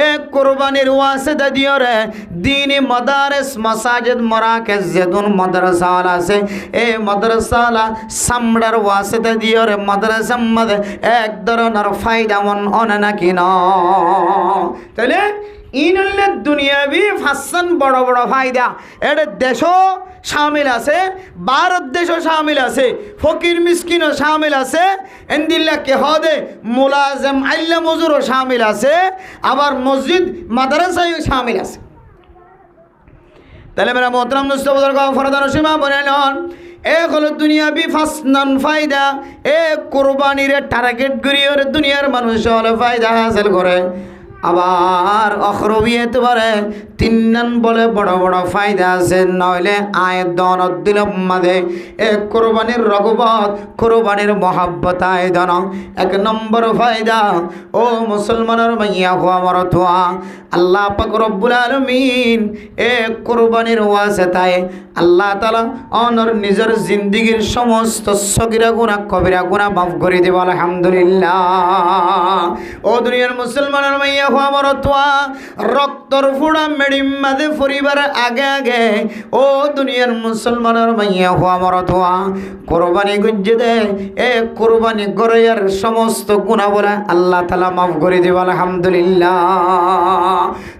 এ কোরবানির ওয়াসিতা দিয়রে দিনী মাদারিস মাসাজিদ মরাকেজ যেদুন মাদ্রাসা আছে এই মাদ্রাসালা চামড়ার ওয়াসিতা দিয়রে মাদ্রাসার মাঝে এক ধরনের ফায়দা মন অনে নাকি না। তাহলে ইনলে দুনিয়াবি ফাঁসান বড় বড় ফায়দা এর দেশও শামিল আছে, ভারত দেশও শামিল আছে, ফকির মিসকিনও শামিল আছে, এন্দিল্লা কে হদে মুলাজম আল্লা মজুরও শামিল আছে, আবার মসজিদ মাদ্রাসায়ও শামিল আছে। তাহলে মেরা মোহতরম দোস্তবুজুর ফরদান সীমা বলে নন এক হলো দুনিয়াবি ফাসনান ফায়দা এ কোরবানির টার্গেট করিয়ে দুনিয়ার মানুষ হলে ফায়দা হাসিল করে। আবার অখরবিয়েতে পারে 3 নান বলে বড় বড় ফায়দা আছে, নইলে আয় দন দিল মাঝে এ কোরবানির রগবত কোরবানির মহাব্বত আয় দন 1 নম্বর ফায়দা ও মুসলমানের মাইয়া হওয়া মরথোয়া আল্লাহ পাক রব্বুল আলামিন এ কোরবানির ওয়াসিতায় আল্লাহ তাআলা অনর নিজের জিন্দেগীর সমস্ত সগীরা গুনাহ কবিরা গুনাহ মাফ করে দেব আলহামদুলিল্লাহ। ও দুনিয়ার মুসলমানের মাইয়া হওয়া মর তোয়া রক্তর ফুড়া মেডিম মাঝে পরিবার আগে আগে ও দুনিয়ার মুসলমানের মাইয়া হওয়া মর তোয়া কোরবানি গুঞ্জে দে এ কোরবানি গরের সমস্ত গুনাহ বলে আল্লাহ তাআলা মাফ করে দেব আলহামদুলিল্লাহ।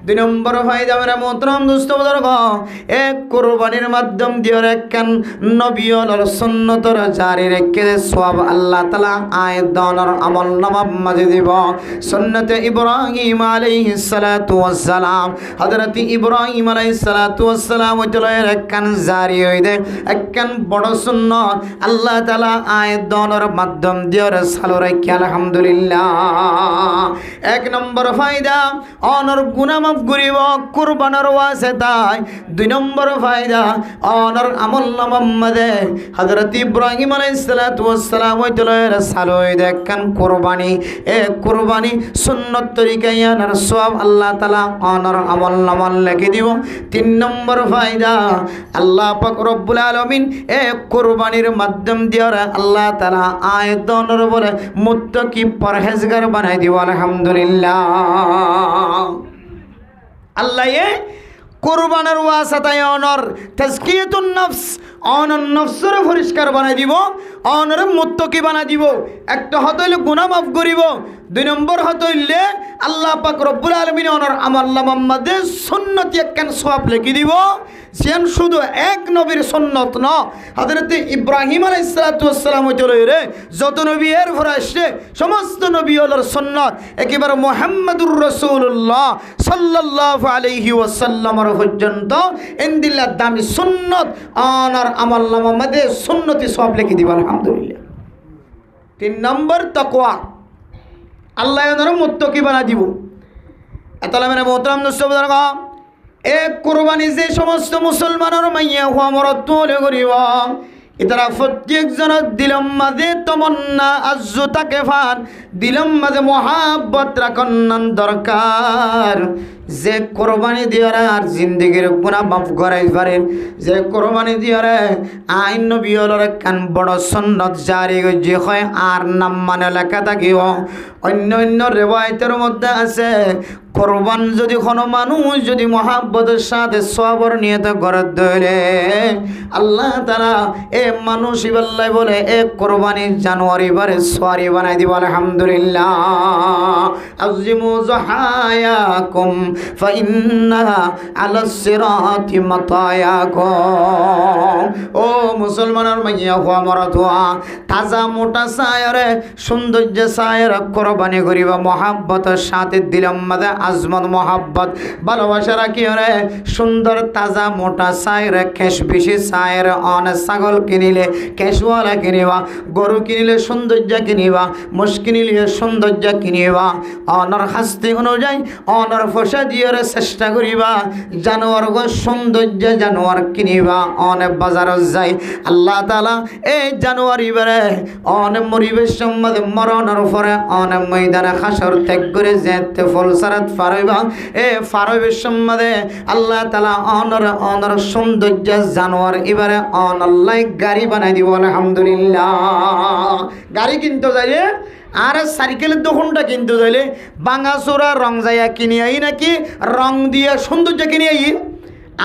2 নম্বর ফায়দা মেরা মোহতরম দোস্ত বুজুর্গ এ কোরবানির মাধ্যম দিয়ে একখান নবীর সুন্নতর জারি রেখে সওয়াব আল্লাহ তাআলা আয়াত দানের আমল নামা মাঝে দিব। সুন্নতে ইব্রাহিম আলাইহিস সালাতু ওয়াস সালাম হযরত ইব্রাহিম আলাইহিস সালাতু ওয়াস সালাম ওইতলের একখান জারি হইদে একখান বড় সুন্নত আল্লাহ তাআলা আয়াত দানের মাধ্যম দিয়ে চালু রাখি আলহামদুলিল্লাহ। 1 নম্বর ফায়দা অনর গুনাহ মাফ করিব কুরবানের ওয়াসিতায়। 2 নম্বর ফায়দা অনর আমল নামা মাঝে হযরত ইব্রাহিম আলাইহিস সালাতু ওয়াস সালাম ওইতলের চালু হইদে একখান কুরবানি এ কুরবানি সুন্নত তরিকায় আনার সওয়াব আল্লাহ তাআলা অনর আমল নামা লিখে দিব। 3 নম্বর ফায়দা আল্লাহ পাক রব্বুল আলামিন এ কুরবানির মাধ্যম দিয়ে আল্লাহ তাআলা আয়াত অনর বলে মুত্তাকি পরহেজগার বানাই দিব আলহামদুলিল্লাহ। আল্লাহ এ কুরবানের ওয়াসাতায় অনর তাজকিয়াতুন নফস অনর নফসের পরিষ্কার বানাই দিব অনর মুত্তাকি বানাই দিব। একটা হতইলে গুনাহ মাফ করিব 2 নম্বর হতইলে আল্লাহ পাক রব্বুল আলামিন অনর আমল নামা মাঝে সুন্নতি একখান সওয়াব লিখে দিব। সেন শুধু এক নবীর সুন্নত ন হযরত ইব্রাহিম আলাইহিস সালাতু ওয়াস সালাম চলে যত নবী এর পর আসছে সমস্ত নবী হলোর সুন্নত একেবারে মুহাম্মদুর রাসূলুল্লাহ সাল্লাল্লাহু আলাইহি ওয়াসাল্লামের পর্যন্ত ইনদিল্লাহ দামি সুন্নত আনার আমল নামা মধ্যে সুন্নতি সওয়াব লিখে দিব আলহামদুলিল্লাহ। 3 নম্বর তাকওয়া আল্লাহ এর মুত্তাকি বানা দিব। এতলা মানে মোহতরম দোস্ত বুজুর্গ এক কুরবানি যে সমস্ত মুসলমানের মাইয়া হওয়া মরত তোলে করিব এতারা প্রত্যেকজনের দিলম মাঝে তমন্না আজ্জু তাকে ফান দিলম মাঝে মহাব্বত রাখন্নান দরকার। যে কোরবানি দিয়ে আর জিন্দগির গুনাহ মাফ করাই পারেন যে কোরবানি দিয়ে আইন নবীর কান বড় সুন্নত জারি যে হয় আর নাম মানে লেখা থাকিব। অন্য অন্য রিওয়ায়াতের মধ্যে আছে কোরবান যদি কোনো মানুষ যদি মহাব্বতের সাথে সওয়াবের নিয়ত করে ধরে আল্লাহ তাআলা এ মানুষ ইবাল্লাই বলে এ কোরবানির জানুয়ারি বারে সোয়ারি বানাই দিব আলহামদুলিল্লাহ। আযিমু যাহায়াকুম ফাইন্নাহা আলাস সিরাতি মাতায়াকুম। ও মুসলমানের মাইয়া হওয়া মরদ হওয়া তাজা মোটা সায়রে সৌন্দর্য সায়র কোরবানি করিবা মহাব্বতের সাথে দিলাম মাঝে আজমত মহাব্বত ভালোবাসা রাখি রে সুন্দর তাজা মোটা সায়রে কেশ বেশি সায়রে অন ছাগল কিনিলে কেশওয়ালা কিনিবা গরু কিনিলে সৌন্দর্য কিনিবা মোষ কিনিলে সৌন্দর্য কিনিবা অনর হাস্তি অনুযায়ী অনর ফসা দিয়ে চেষ্টা করিবা জানোয়ার গো সৌন্দর্য জানোয়ার কিনিবা অনেক বাজারত যাই আল্লাহ তাআলা এই জানুয়ারি বারে অনেক মরিবেশ সম্বন্ধে মরণের পরে অনেক ময়দানে হাসর ত্যাগ করে যেতে ফলসারাত ফারইবা এ ফারইবের সম্বন্ধে আল্লাহ তাআলা অনর সৌন্দর্য জানোয়ার এবারে অনল্লাই গাড়ি বানাই দিব আলহামদুলিল্লাহ। গাড়ি কিনতে যাইলে আর সাইকেলের দোকানটা কিনতে যাইলে বাঙাচোরা রং যাইয়া কিনে আই নাকি রং দিয়া সৌন্দর্য কিনে আই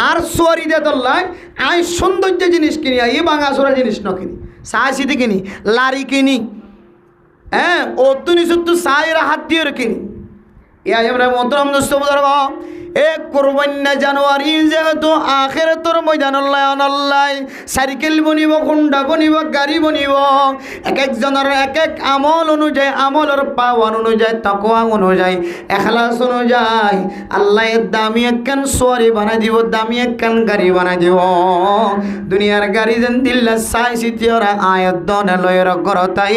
আর সোয়ারি দিয়ে দল্লায় আই সৌন্দর্য জিনিস কিনি আই বাঙাচোরা জিনিস ন কিনি চাই সিটি কিনি লারি কিনি হ্যাঁ অতুনি সত্তু চায়ের হাত দিয়ে কিনি ইয়াই আমরা মোহতরম দোস্ত বুজুর্গ এ কোরবানি জানুয়ারি যেহেতু আখিরাতের ময়দান আল্লাহ সাইকেল বনিব হুন্ডা বনিব গাড়ি বনিব এক একজনের এক এক আমল অনুযায়ী আমলের পাওয়ার অনুযায়ী তাকওয়া অনুযায়ী ইখলাস অনুযায়ী আল্লাহ দামি একখান সোয়ারি বানাই দিব দামি একখান গাড়ি বানাই দিব। দুনিয়ার গাড়ি যেন দিল্লা চাই সিটিওরা আয়াত দনে লয়ের গরতাই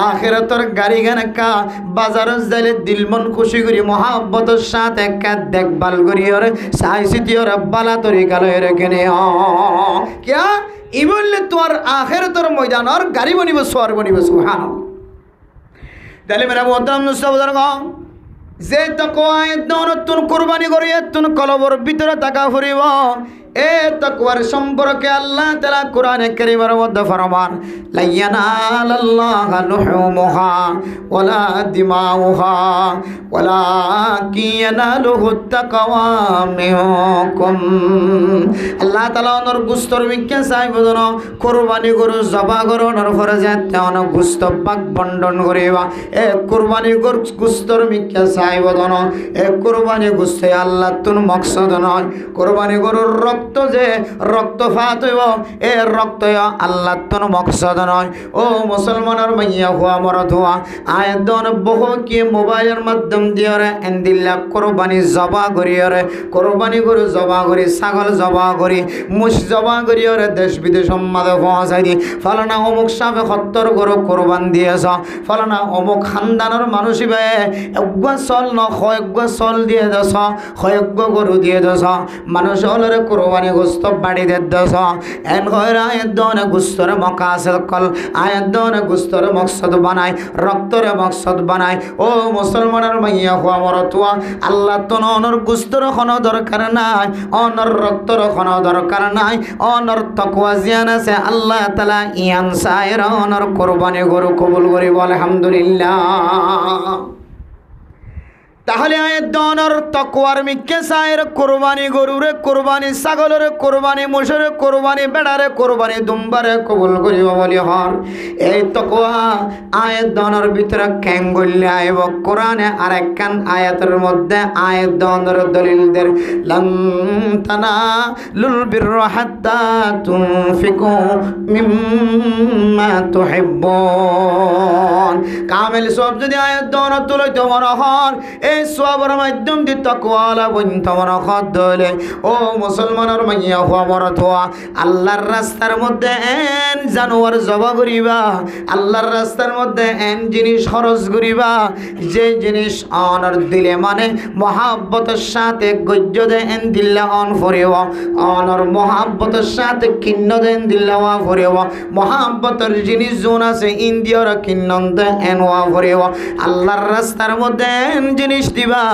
আখিরাতের গাড়ি গানকা বাজারত যাইলে দিল মন খুশি করি মহাব্বতের সাথে একা দেখভাল করিওর চাই সিটিওর বালা তরিকা লয়ের কেনে কিয়া ই বললে তোমার আখিরাতের ময়দানের গাড়ি বনিব সোয়ার বনিব সুবহানাল্লাহ। তাহলে মেরা মোহতরম মুস্তাফাদার যে তাকওয়া নতুন কুরবানি করি নতুন কলবর ভিতরে টাকা ফুরিব এ তাকওয়ার সম্পর্কে আল্লাহ তাআলা কোরআনে কারীমের মধ্যে ফরমান লা ইয়ানালাল্লাহু লুহুমুহা ওয়ালা দিমাউহা ওয়ালাকিন ইয়ানালুহুত তাকওয়া মিনকুম। আল্লাহ তাআলা ওনার গোস্তর মিকে চাইব যেন কোরবানি গরু জবা গরুর পরে যেতে অনেক গোস্ত পাক বন্টন করিবা। এ কোরবানি গরু গোস্তর মিকে চাইব যেন এ কোরবানি গোস্তে আল্লাহ তুন মকসদ নয়। কোরবানি গরুর রক্ত যে রক্তপাত হইব এ রক্ত আল্লাহ তুন মকসদ নয়। ও মুসলমানের মাইয়া হুয়া মরদ হুয়া আয়াত দন বহু কি মোবাইলের মাধ্যম দিয়ে রে এন্দিল্লা কোরবানি জবা করিয়ে রে কোরবানি গরু জবা করি ছাগল জবা করি মুস জবা করিয়ে রে দেশ বিদেশ সম্মাদে পৌঁছাই দি ফলানা অমুক সাপে ৭০ গরু কোরবান দিয়েছ ফলানা অমুক খানদানের মানুষ বে একগুয়া চল ন কয়েকগুয়া চল দিয়ে দেছ কয়েকগুয়া গরু দিয়ে দেছ মানুষ হলরে কোরবানি গোস্ত বাড়ি দিয়ে দেছ এন হয় আয়াত দনে গুস্তরে মকা আছে কল আয়াত দনে গুস্তরে মকসদ বানায় রক্তরে মকসদ বানায়। ও মুসলমানের মাইয়া হওয়া মরতুয়া আল্লাহ তো অনর গুস্তর কোনো দরকার নাই অনর রক্তর কোনো দরকার নাই অনর তাকওয়া জিয়ান আছে আল্লাহ তাআলা ইয়ান সায়রা অনর কোরবানি গরু কবুল করিব আলহামদুলিল্লাহ। তাহলে আয়াত দনর তাকওয়ার মিকে সায়ের কোরবানি গরুরে কোরবানি ছাগলের কোরবানি মোষের কোরবানি বেড়ারে কোরবানি দুম্বারে কবুল করিব বলি হর এই তাকওয়া আয়াত দনর ভিতরে কেন গল্লে আইব কোরআনে আরেকখান আয়াতের মধ্যে আয়াত দনর দলিলদের লান তানালুল বিররা হাত্তা তুনফিকু মিম্মা তুহিব্বুন। কামেল সব যদি আয়াত দনর তুলইতে মনে হর এই সবার মাধ্যম দিয়ে তাকওয়ালা বন্ধমন খদ্দলে। ও মুসলমানের মাইয়া হওয়া মরত হওয়া আল্লাহর রাস্তার মধ্যে এন জানোয়ার জবা করিবা আল্লাহর রাস্তার মধ্যে এন জিনিস খরচ করিবা যে জিনিস অনর দিলে মানে মহাব্বতের সাথে গজ্য দে এন দিল্লা অন ফরিব অনর মহাব্বতের সাথে কিন্ন দেন দিল্লা ওয়া ফরিব মহাব্বতের জিনিস জোন আছে ইন্দিয়ার কিন্নন দে এন ওয়া ফরিব আল্লাহর রাস্তার মধ্যে এন জিনিস দিবা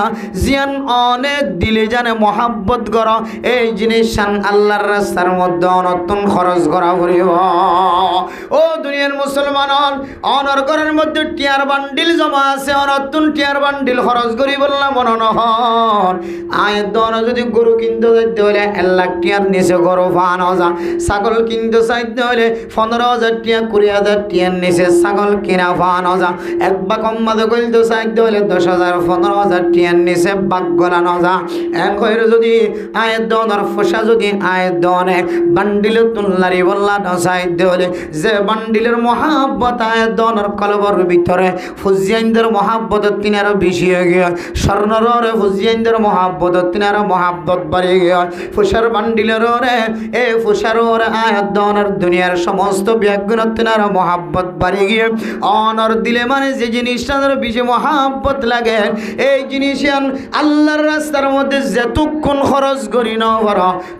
জিয়ান অনেক দিলে জানে মহাব্বত কর এই জিনিস আল্লাহর রাস্তার মধ্যে অনতুন খরচ করা করিব। ও দুনিয়ার মুসলমান অনর ঘরের মধ্যে টিয়ার বান্ডিল জমা আছে অনতুন টিয়ার বান্ডিল খরচ করি বললাম মন নহর আয়ের দন যদি গরু কিনতে যাইতে হলে 1 লাখ টিয়ার নিচে গরু ফানো যা ছাগল কিনতে চাইতে হলে 15,000 টিয়া 20,000 টিয়ার নিচে ছাগল কিনা ফানো যা এক বা কম মাঝে কইতে চাইতে হলে 10,000 15,000 টিয়ার নিচে বাক গলানো যা এন কইরে যদি আয়ের দনের ফসা যদি আয়ের দনে বান্ডিল তুলনারি বললা চাইতে হলে যে বান্ডিলের মহাব্বত আয়ের দনের কলবর ভিতরে ফুজিয়ানদের মহাব্বত তিনারও বেশি হয়ে গিয়ে স্বর্ণরে ফুজিয়ানদের মহাব্বত তিনারও মহাব্বত বাড়ি গিয়ে ফুসার বান্ডিলের রে এ ফুসার ওরে আয়ের দনের দুনিয়ার সমস্ত ব্যাগুণ তিনারও মহাব্বত বাড়ি গিয়ে অনর দিলে মানে যে জিনিসটার বেশি মহাব্বত লাগে এই জিনিস আল্লাহর রাস্তার মধ্যে যতক্ষণ খরচ করি না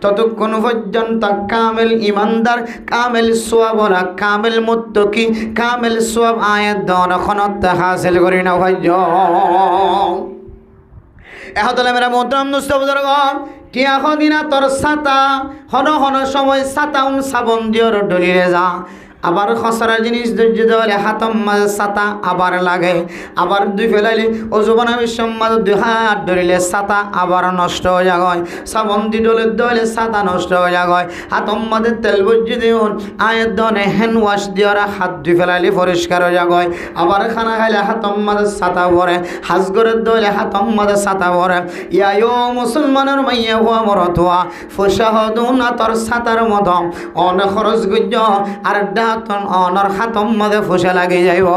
ততক্ষণ পর্যন্ত কামেল ইমানদার কামেল সোয়াবরা কামেল মুত্তাকি কামেল সোয়াব আয়াত দনখনত হাসিল করি না ভাই এহতলে মেরা মোহতারাম দোস্ত বুজুর্গ টিয়া দিনা তোর ছাতা হন হন সময় ছাতা সাবন দিওর ডলিরে যা আবার খসরা জিনিস ধৈর্য দেওয়ালে হাতম মাঝে ছাতা আবার লাগে আবার দুই ফেলাইলে অজুবানা বিশ্ব মাঝে 2 হাত ধরিলে ছাতা আবার নষ্ট হয়ে যায় সাবন দি ডলে দলে ছাতা নষ্ট হয়ে যায় হাতম মাঝে তেল বুঝি দিউন আয়ের দনে হ্যান্ড ওয়াশ দিওরা হাত দুই ফেলাইলে পরিষ্কার হয়ে যায় আবার খানা খাইলে হাতম মাঝে ছাতা ভরে হাজ করে দলে হাতম মাঝে ছাতা ভরে ইয়ায়ো মুসলমানের মাইয়া হওয়া মরত হওয়া ফুসা হদুন তোর ছাতার মতো অনেক খরচ গুজ আর অনর হাতম মধ্যে ফুসে লাগে যাইব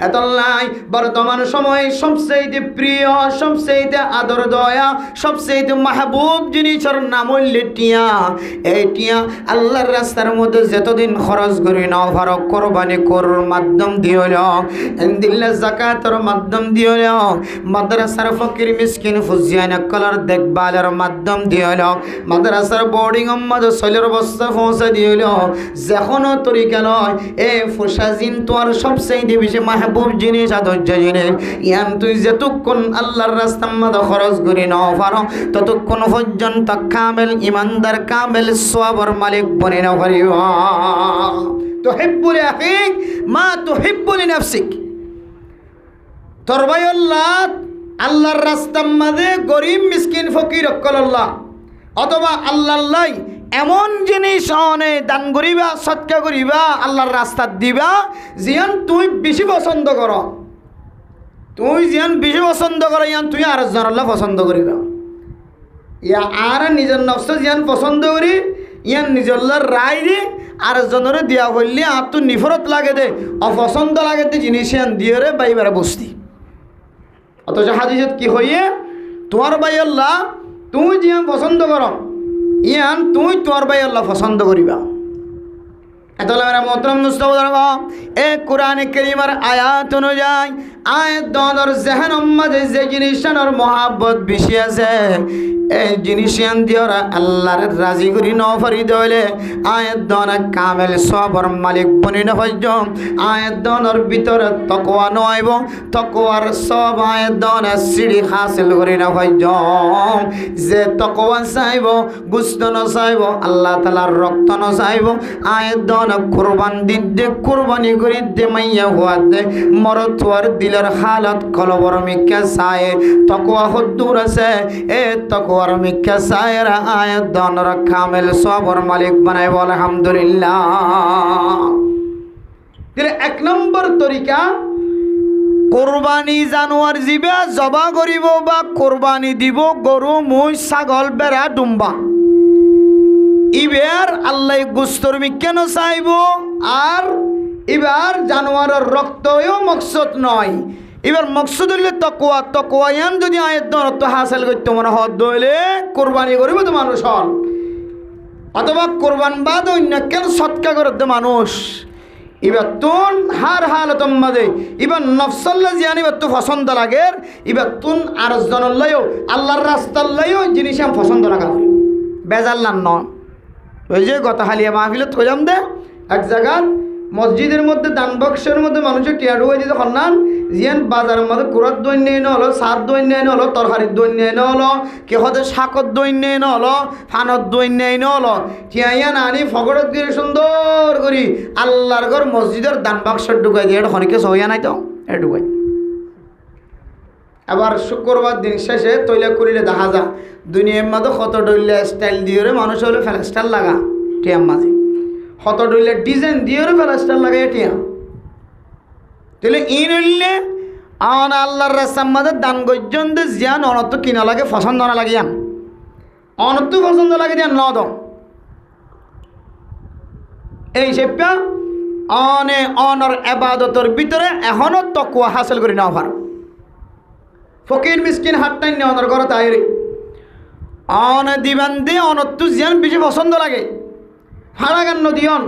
এতলাই বর্তমান সময় সবচেয়ে প্রিয় সবচেয়ে আদর দয়া সবচেয়ে মাহবুব জিনিসের নাম হইল টিয়া। এই টিয়া আল্লাহর রাস্তার মধ্যে যতদিন খরচ করি না ফারক কোরবানি করুর মাধ্যম দিয়ে দিল্লা জাকাতের মাধ্যম দিয়ে মাদ্রাসার ফকির মিসকিন ফুজিয়ান কলার দেখভালের মাধ্যম দিয়ে মাদ্রাসার বোর্ডিং মধ্যে শৈলের বস্তা পৌঁছে দিয়ে যখন কোনো তরিকা নয়। এ ফোসা জিন তোর সবচেয়ে বেশি মাহবুব জিনিস, আদর্য জিনিস। ইয়ান তুই যেতক্ষণ আল্লাহর রাস্তার মধ্যে খরচ করি ন পারো ততক্ষণ পর্যন্ত কামেল ইমানদার, কামেল সওয়াবের মালিক বনে না পারিব। তুহিব্বু লিআখিক মা তুহিব্বু লিনাফসিক। তোর ভাই আল্লাহর রাস্তার মাঝে গরিব মিসকিন ফকির অক্কল্লাহ, অথবা আল্লাহ এমন জিনিস অনে দান করিবা, সৎকা করিবা, আল্লাহর রাস্তা দিবা জিয়ান তুই বেশি পছন্দ কর। তুই জিয়ান বেশি পছন্দ কর ইয়ান তুই আর জনাল্লাহ পছন্দ করিবা। ইয়া আর নিজের নফস জিয়ান পছন্দ করি ইয়ান নিজল্লার রায় দি আর জনরে দিয়া বললি আর তুই নিফরত লাগে দে, অপছন্দ লাগে দে জিনিস ইয়ান দিয়ে রে বাইবারে বসতি। অথচ হাদিসত কি হইয়ে তোমার ভাই আল্লাহ তুই জিয়ান পছন্দ কর ইয়ান তুই তোর ভাই আল্লাহ পছন্দ করিবা। এতলা মেরা মোহতরম মুস্তাফা এ কোরআন কারীমের আয়াত অনুযায়ী আয়াত দনর জেহেন মাঝে যে জিনিসটার মহাব্বত বেশি আছে এই জিনিসান দিওরা আল্লাহর রাজি করি ন পারি দইলে আয়াত দন কামেল সবর মালিক বনি না হইজ। আয়াত দনর ভিতরে তাকওয়া নয়ব, তাকওয়ার সব আয়াত দন সিঁড়ি হাসিল করি না হইজ। যে তাকওয়া চাইব, গুস্ত ন চাইব, আল্লাহ তাআলার রক্ত ন চাইব, আয়াত দন কুরবান দিতে কুরবানি করি দে মাইয়া হওয়া দে মরতওয়ার দিলের হালত কলবর মিকা চায় তাকওয়া হদ্দুর আছে। এ তাকওয়ার মিকা চায়রা আয়াত দনর কামেল সবর মালিক বানাইব। আলহামদুলিল্লাহ। তাহলে এক নম্বর তরিকা কোরবানি জানোয়ার জিবা জবা করিব বা কোরবানি দিব গরু, মুই, ছাগল, বেড়া, ডুম্বা। এবার আল্লাহ গুস্তর কেন চাইব আর এবার জানোয়ারের রক্তও মকসদ নয়। এবার মকসদ হইলে তকওয়া। তকওয়ায়ান যদি আয়াত দনত্ব হাসিল করতে মনে হদ দইলে কোরবানি করিব তো মানুষ হন, অথবা কোরবান বাদ অন্য কেন সৎকা করতে মানুষ। এবার তুন হার হালতম মাঝে এবার নফসল্লা জিয়ানি এবার তো পছন্দ লাগে, এবার তুন আর জনল্লাইও আল্লাহর রাস্তাল্লাইও জিনিস আমি পছন্দ লাগা করি বেজাল্লান ন। ওই যে গত হালিয়া মাহফিলত কইলাম দে এক জায়গাত মসজিদের মধ্যে দান বক্সের মধ্যে মানুষের টিয়া ঢুকাই দিতে হন্নান জিয়ান বাজারের মধ্যে কুড়ার দৈন্য এনে হলো, সার দৈন্য এনে হলো, তরকারির দৈন্য এনে হলো, কেউ হতে শাকর দৈন্য এনে হলো, ফানত দৈন্য এনে হলো, টিয়াইয়া নানি ফগড়ত দিয়ে সুন্দর করি আল্লাহর ঘর মসজিদের দান বক্সের ঢুকাই দিয়ে এটা খনিকে সহিয়া নাই তো এটা ঢুকাই। আবার শুক্রবার দিন শেষে তৈলা করিলে দেখা যা দুনিয়ার মাঝে কত ডইলে স্টাইল দিয়ে মানুষ হলে ফেলাস্টার লাগা টিয়ার মাঝে, কত ডইলে ডিজাইন দিয়ে ফেলাস্টার লাগাই টিয়া। তাহলে ই নইলে আন আল্লাহর রাস্তার মাঝে দান গর্জন দে জিয়ান অনত কিনা লাগে পছন্দ না লাগে ইয়ান অনত পছন্দ লাগে দিয়ান ন দ এই সেপ্যা অনে অনর এবাদতর ভিতরে এখনো তকওয়া হাসিল করি না পার। ফকির মিসকিন হাতটাই নে অনর ঘর তাইরে অন দিবান দে অনত্তু জিয়ান বেশি পছন্দ লাগে হারাগান দিয়ন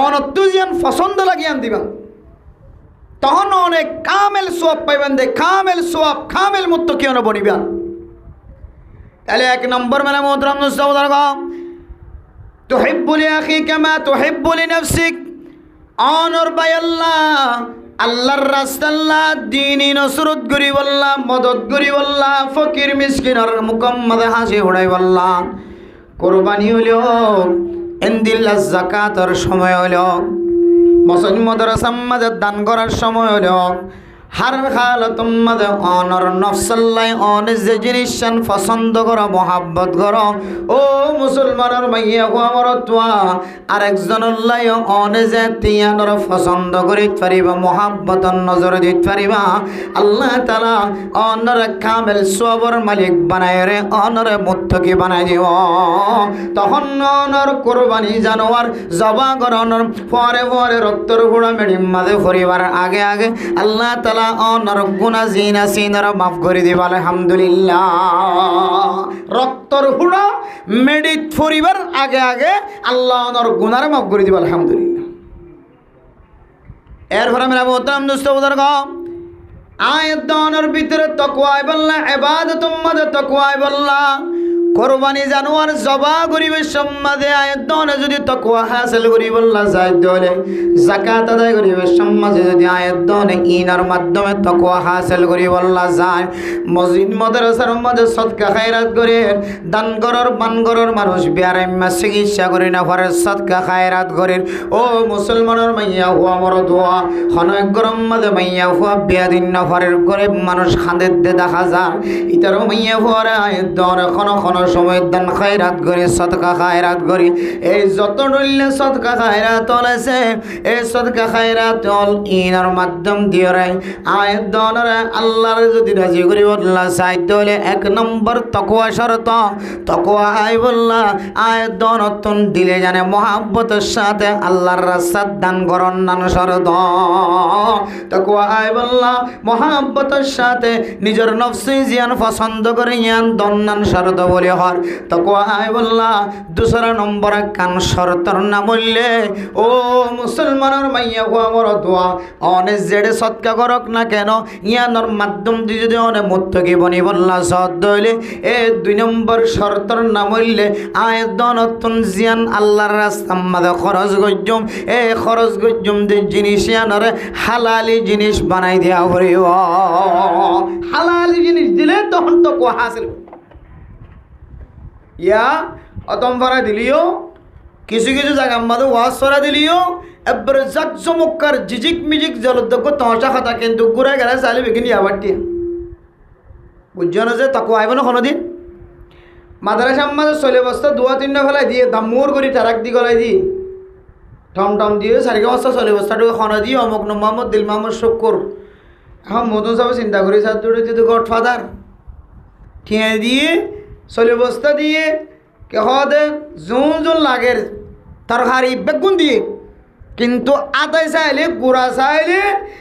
অনত্তু জিয়ান পছন্দ লাগে আন দিবান তখন অনেক কামেল সোয়াব পাইবেন দে, কামেল সোয়াব কামেল মুত্ত কি বনিবেন। তাহলে এক নম্বর মানে মোহতরম মুস্তাফা তুহিব্বু লিআখিকা মা তুহিব্বু লিনাফসিক। অনর বাই আল্লাহ আল্লাহর রাস্তাল্লাহ দিনই নসরত করি বললাহ, মদত করি বললাহ, ফকির মিসকিনের মুকম্মদে হাসি উড়াই বললাম। কোরবানি হইল এন্দিল্লা যাকাতের সময় হইল, মসজিদ মাদ্রাসার মাঝে দান করার সময় হইল, হার হালতম মাঝে অনর নফসাল্লাই অন যে জিনিস পছন্দ করো মহাব্বত করো ও মুসলমানের মাইয়া হো আমার তোয়া আরেকজনল্লাই অন যে তিয়ানর পছন্দ করিতে পারিবা মহাব্বতর নজর দিতে পারিবা আল্লাহ তাআলা অনর কামেল সবর মালিক বানায় রে অনর মুত্তকি বানায় দিব। তখন অনর কোরবানি জানোয়ার জবা করানোর পরে পরে রক্তর গুঁড়া মেডিম মাঝে পরিবার আগে আগে আল্লাহ তাআলা অনর গুনাহ জিনা সিনার মাফ করে দিব। আলহামদুলিল্লাহ। রক্তর হুড়া মেডিত পরিবার আগে আগে আল্লাহ অনর গুনার মাফ করে দিব। আলহামদুলিল্লাহ। এরপরে মেরা মোহতারাম দোস্ত বুজুর্গ আয়াত দানের ভিতরে তাকওয়া বললা ইবাদতুম মাদে তাকওয়া বললা কোরবানি জানোয়ার জবা করিবে সমাজে আয়তনে যদি তাকওয়া হাসিল করিবল্লা যায় দলে যাকাত আদায় করিবে সমাজে যদি আয়তনে ইনার মাধ্যমে তাকওয়া হাসিল করিবল্লা যায় মসজিদ মাদ্রাসার মধ্যে সদকা খায়রাত করে দান করার বান করার মানুষ বিয়ারাম্মা চিকিৎসা করে না পারে সদকা খায়রাত করে ও মুসলমানের মাইয়া হুয়া মর দোয়া হনক গরম মধ্যে মাইয়া হুয়া বিয়াদিন না পারে গরিব মানুষ খাঁদের দে দেখা যায় ইতারও মাইয়া হুয়ারে আয়তনে খন সময় দান খায়রাত করে সদকা খায়রাত করে এই যত ডলে সদকা খায়রাত আছে এই সদকা খায়রাত ইনার মাধ্যম দিয়ে রে আয়তনের আল্লাহর যদি রাজি করি বললা সাইড হলে এক নম্বর তাকওয়া শর্ত তাকওয়া আই বললা আয়তন অতন দিলে জানে মহাব্বতের সাথে আল্লাহর রাস্তার দান করন নান শর্ত তাকওয়া আই বললা মহাব্বতের সাথে নিজের নফসি জিয়ান পছন্দ করে ইয়ান দন্নান শর্ত বলে হর তাকওয়া আই বললা দুসরা নম্বর কান শর্তর না বললে ও মুসলমানের মাইয়া হো আমার দোয়া অনে জেডে সৎকা করক না কেন ইয়ানোর মাধ্যম দিয়ে যদি অনে মুত্তকি বনি বললা সৎ দইলে এ 2 নম্বর শর্তর না বললে আয়তন অতন জিয়ান আল্লাহর রাস্তা মাদে খরচ গজ্জম এ খরচ গজ্জম যে জিনিস ইয়ানরে হালালি জিনিস বানাই দেয়া হরিও হালালি জিনিস দিলে তখন তো কো হাসিল ইয়া অতম ভরা দিলিও কিছু কিছু জায়গা আমাদের ওয়াজ সরা দিলিও এবার জাক চমৎকার জিজিক মিজিক জলদ্যজ্ঞ তহসা খাতা কিন্তু ঘুরে গেলে চাইলে বিকিনি আবারটি বুঝছো না যে তাকে আইব না কোনোদিন মাদ্রাসা আমাদের চলে বস্তা 2-3 ফেলাই দিয়ে দামুর করে টারাক দি গলাই দি টম দিয়ে 4 বস্তা চলে বস্তাটুকু খনা দিয়ে অমুক মোহাম্মদ দিল মোহাম্মদ শক্কর এখন মতন সব চিন্তা করি স্যার তো গডফাদার ঠিয়া দিয়ে চলে বস্তা দিয়ে কে হদে জোন লাগের তরকারি বেগুন দিয়ে কিন্তু আদায় চাইলে গুড়া চাইলে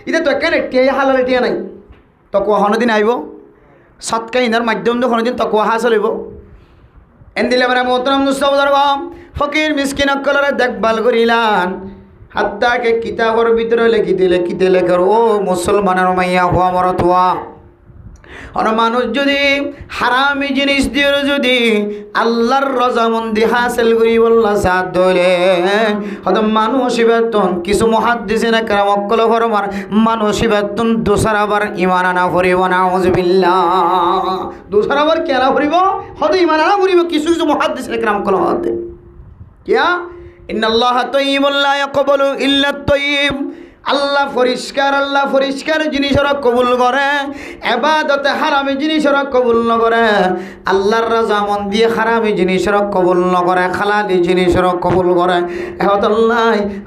এটা তো কেন টিয়া হালালে টিয়া নাই তকুয়া কোনোদিন আইব সৎকা ইনার মাধ্যম দিয়ে কোনোদিন তকুয়া হা চলিব এন দিলে মানে মোহতরম নুসবর ফকির মিসকিন অকলরে দেখভাল করিলান হাত্তাকে কিতাবর ভিতরে লিখিতে লেখার ও মুসলমানের মাইয়া হওয়া মরতোয়া আর মানুষ যদি হারামি জিনিস দিয়ে যদি আল্লাহর রজামন্দি হাসিল করি বললা সাথ ধরে হয়তো মানুষ বেতন কিছু মহাদ্দিসিন একরাম অক্কল ফরমার মানুষ বেতন দোসর আবার ইমান আনা ফুরিব না উযবিল্লাহ দোসর আবার কেনা ফুরিব হয়তো ইমান আনা ফুরিব কিছু কিছু মহাদ্দিসিন একরাম অক্কল হতে কিয়া ইন্নাল্লাহা তাইয়্যিবুন লা ইয়াকবালু ইল্লা তাইয়্যিব আল্লাহ পরিষ্কার জিনিসরা কবুল করে ইবাদতে হারামি জিনিসরা কবুল ন করে আল্লাহর রাজামন দিয়ে হারামি জিনিসরা কবুল ন করে হালালি জিনিসরা কবুল করে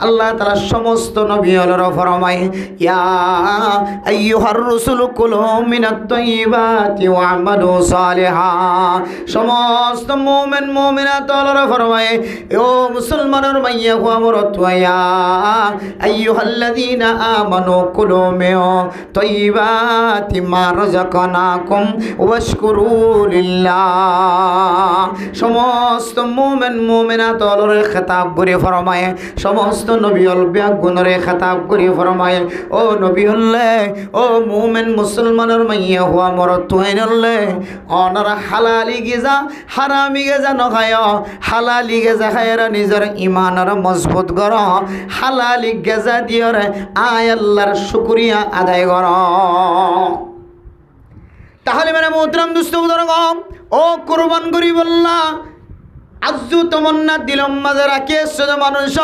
আল্লাহ তাআলা সমস্ত নবীরা ফরমায় ইয়া আইয়ুহার রাসূল কুলু মিনাত তাইয়্যিবাতি ওয়া আমালু সালিহা সমস্ত মুমিন মুমিনাত আল্লাহ ফরমায় ও মুসলমানের মাইয়া হো আমরত ইয়া আইয়ুহাল্লাযী আমানু কুলু মিন তাইয়্যিবাতি মা রাযাকনাকুম ওয়াশকুরু লিল্লাহ সমস্ত মুমিন মুমিনাত আল্লাহর খেতাব করে ফরমায় সমস্ত নবী আলবিয়া গুণরে খেতাব করে ফরমায় ও নবী হল্লে ও মুমিন মুসলমানের মাইয়া হওয়া মরত হইনলে অনার হালালি গিজা হারামি গিজা নখায় হালালি গিজা খায়রা নিজের ইমানের মজবুত কর হালালি গিজা দিয়রে আয় আল্লাহর শুকরিয়া আদায় কর তাহলে মানে মোহতরম দুস্থ উদারগম ও কুরবান করি বললা আজু তমন্না দিলম মাঝে রাখে শুধু মানুষ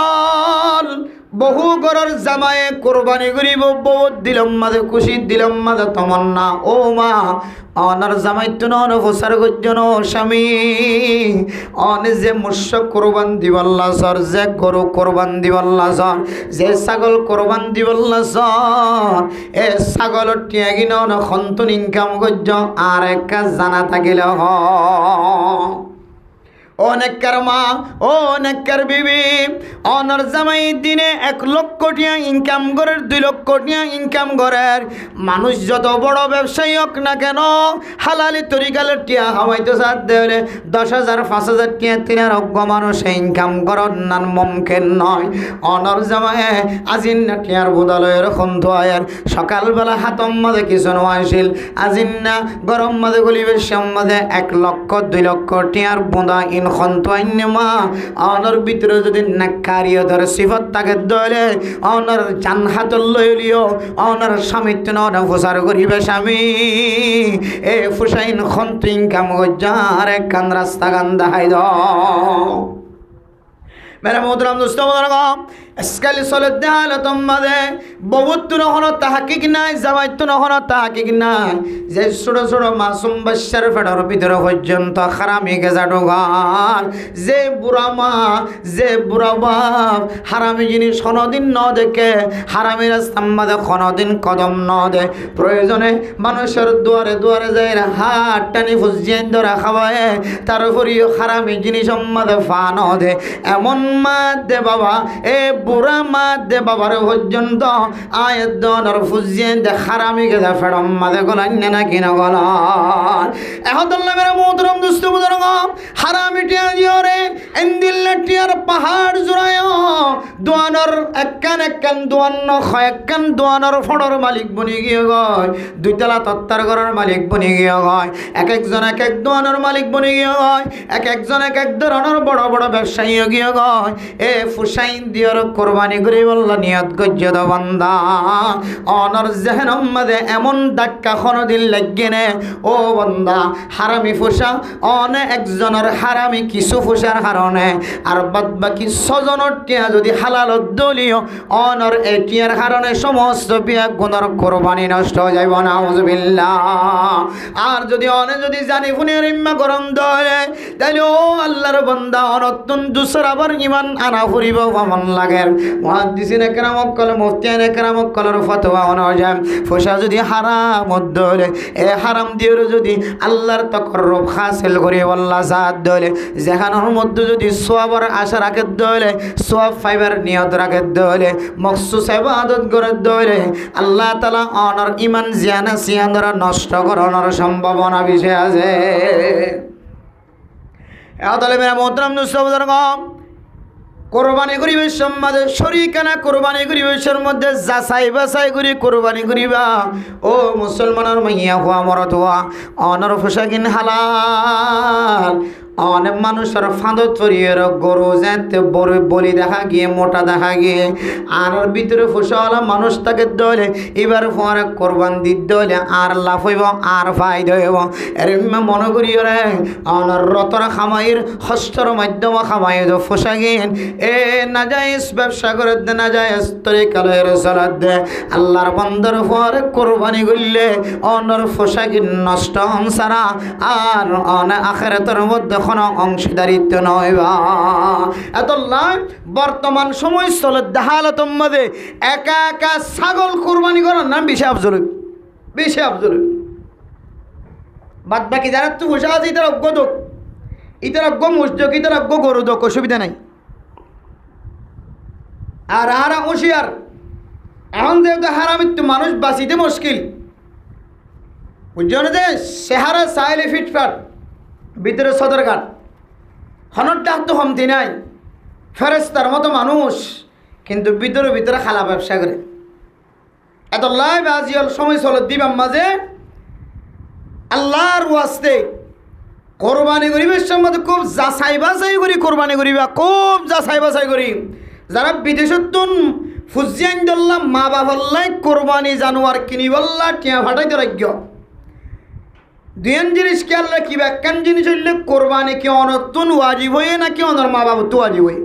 বহু গরর জামায়ে কোরবানি করিব বহুত দিলম মাঝে খুশি দিলম মাঝে তমন্না ও মা অনার জামাই তো নন ফসার গজ্জন স্বামী অনে যে মুশক কোরবান দিবাল্লা সর যে গরু কোরবান দিবাল্লা সর যে ছাগল কোরবান দিবাল্লা সর এ ছাগলের টিয়াগি নন সন্তুন ইনকাম গজ্জ আর এক জানা থাকিলে অনেককার মা, অনেককার বিবি অনার জামাই দিনে 1 লক্ষ টাকা ইনকাম করে, 2 লক্ষ টাকা ইনকাম করার মানুষ যত বড় ব্যবসায়ী হোক না কেন, হালালি তরিকালের টিয়া হাওয়াইতে সাথ দেলে 10,000 5,000 টাকা তিনার অজ্ঞ মানুষ ইনকাম করার নান মুমকিন নয়। অনার জামাই আজিন না টিয়ার বুদালয় এরকম ধোয়ার সকালবেলা হাতম মাঝে কিছু নয় আজিন না গরম মাঝে গলিবের সম্মাদে 1 লক্ষ 2 লক্ষ টিয়ার বুদা মা অনর ভিতরে যদি নাকারিও ধরে সিফত তাকে দলে অনর জান হাত লইলিও অনর স্বামী না ফুসার করিবে স্বামী এ ফুসাইন খন্তিং কাম যার কান রাস্তা গান দেখাই দাও। মেরা মোহতরম দোস্ত মোহতরম আজকাল সলেদ দেহালত মাঝে বহুত নহন তাহাকিক নাই, জামাইত নহন তাহাকিক নাই, যে ছোট ছোট মাসুম বাচ্চার ফেডার ভিতরে পর্যন্ত হারামি গেজা ঢোকার, যে বুড়া মা যে বুড়া বাপ হারামি জিনিস কোনোদিন ন দেখে, হারামি রাস্তার মাঝে কোনোদিন কদম ন দে, প্রয়োজনে মানুষের দুয়ারে দুয়ারে যায় হাত টানি ফুজিয়েন ধরা খাওয়ায়, তার উপরেও হারামি জিনিস মাঝে ফা ন দে। এমন মা দে বাবা, এ বুড়া মা দে বাবার পর্যন্ত আয়ের দর ফুজিয়ে দে হারামি গেদা ফেড়ম মাঝে গলান্য না কিনা গলার এহদুল্লাহ মেরা মোহতরম দুস্থ বুজুর্গ হারামি টিয়া দিও রে এন্দিল্লা টিয়ার পাহাড় জুড়ায় দোয়ানোর একখান দোয়ান্ন একখান দোয়ানোর ফড়র মালিক বনি গিয়ে গয়, 2 তলা তত্তার ঘরের মালিক বনি গিয়ে গয়, এক একজন এক এক দোয়ানোর মালিক বনি গিয়ে গয়, এক একজন এক এক ধরনের বড় বড় ব্যবসায়ী গিয়ে গয়। এ ফুসাইন দিয়র কোরবানি করে বললা নিয়ত গজ্জদ বান্দা অনর জেহনম মাঝে এমন ধাক্কা কোনদিন লাগবে না ও বান্দা হারামি ফুসা অনে একজনের হারামি কিছু ফুসার কারণে আর বাদ বাকি 6 জনের টিয়া যদি হালালত দলীয় অনর এই টিয়ার কারণে সমস্ত বিয়া গুণর কোরবানি নষ্ট হয়ে যাইব না আউযুবিল্লাহ। আর যদি অনে যদি জানি ফুনে রিম্মা গরম দলে তাহলে ও আল্লাহর বান্দা অনতুন দুসর আবার ইমান আনা ফুরিব কেমন লাগে। মুহাদ্দিসিন একরাম কল মুফতিয়ান একরাম কলর ফতোয়া অনুযায়ী ফুসা যদি হারাম দলে এ হারাম দিয়ে যদি আল্লাহর তাকাররুব হাসিল করি আল্লাহ জাত দলে যেখানের মধ্যে যদি সওয়াবের আশা রাখে দলে সওয়াব পাইবার নিয়ত রাখে দলে মখসুস ইবাদত করে দলে আল্লাহ তাআলা অনর ঈমান জিয়ানা সিয়ানরা নষ্ট করানোর সম্ভাবনা বেশি আছে। তাহলে মেরা মোহতরম দোস্ত কোরবানি করিবে সম্মাদে শরীকানা কোরবানি করিবের মধ্যে যাচাই বাছাই করি কোরবানি করিবা ও মুসলমানের মাইয়া হওয়া মরদ হওয়া অনর পোশাকিন হালাল। অনেক মানুষের ফাঁদত পরিয়ের গরু যেতে বড় বলি দেখা গিয়ে মোটা দেখা গিয়ে আর ভিতরে ফসলা মানুষ তাকে দলে এবার পরে কোরবান দিতে হলে আর লাভ হইব আর ফায়দা হইব। এর মনে করি রে অনর রতরা খামাইয়ের হস্তর মাধ্যমে খামাই ফসাগিন এ নাজাইজ ব্যবসা করে দে নাজাইজ তরিকালের চলাত দে আল্লাহর বন্দর পরে কোরবানি করলে অনর ফসাগিন নষ্ট সারা আর অনে আখিরাতের মধ্যে কোনো অংশীদারিত্ব নয়বা। এত নয় বর্তমান সময় চলে দেহালতম মধ্যে একা একা ছাগল কোরবানি করার নাম বেশি আফজল বেশি আফজল। বাদ বাকি যারা তো বসে আছে ইতার অজ্ঞ দোক ইতার অজ্ঞ মুসযোগ ইতার অজ্ঞ গরু দোক অসুবিধা নাই। আর হারা হুঁশিয়ার এখন যেহেতু হারামিত্ব মানুষ বাঁচিতে মুশকিল বুঝছো যে সেহারা চাইলে ফিটফাট ভিতরে সদরঘাট হনর ডাক তো কমতি নাই ফেরেস্তার মতো মানুষ কিন্তু ভিতরে ভিতরে খালা ব্যবসা করে। এত লাইভ আজিয়াল সময় চল দিবাম মাঝে আল্লাহর ওয়াস্তে কোরবানি করিবের সম্বন্ধে খুব যাচাই বাছাই করি কোরবানি করিবা খুব যাচাই বাছাই করি। যারা বিদেশত ফুজিয়ান দল্লা মা বাবাল্লাই কোরবানি জানোয়ার কিনিবল্লা টিয়া ফাটাইতে রাজ্য দুয়েন জিনিস কি আল্লাহ কি ব্যাখ্যান জিনিস হইলে কোরবানি কি অনতুন ওয়াজিব হয়ে নাকি অনর মা বাবা তো ওয়াজিব হয়ে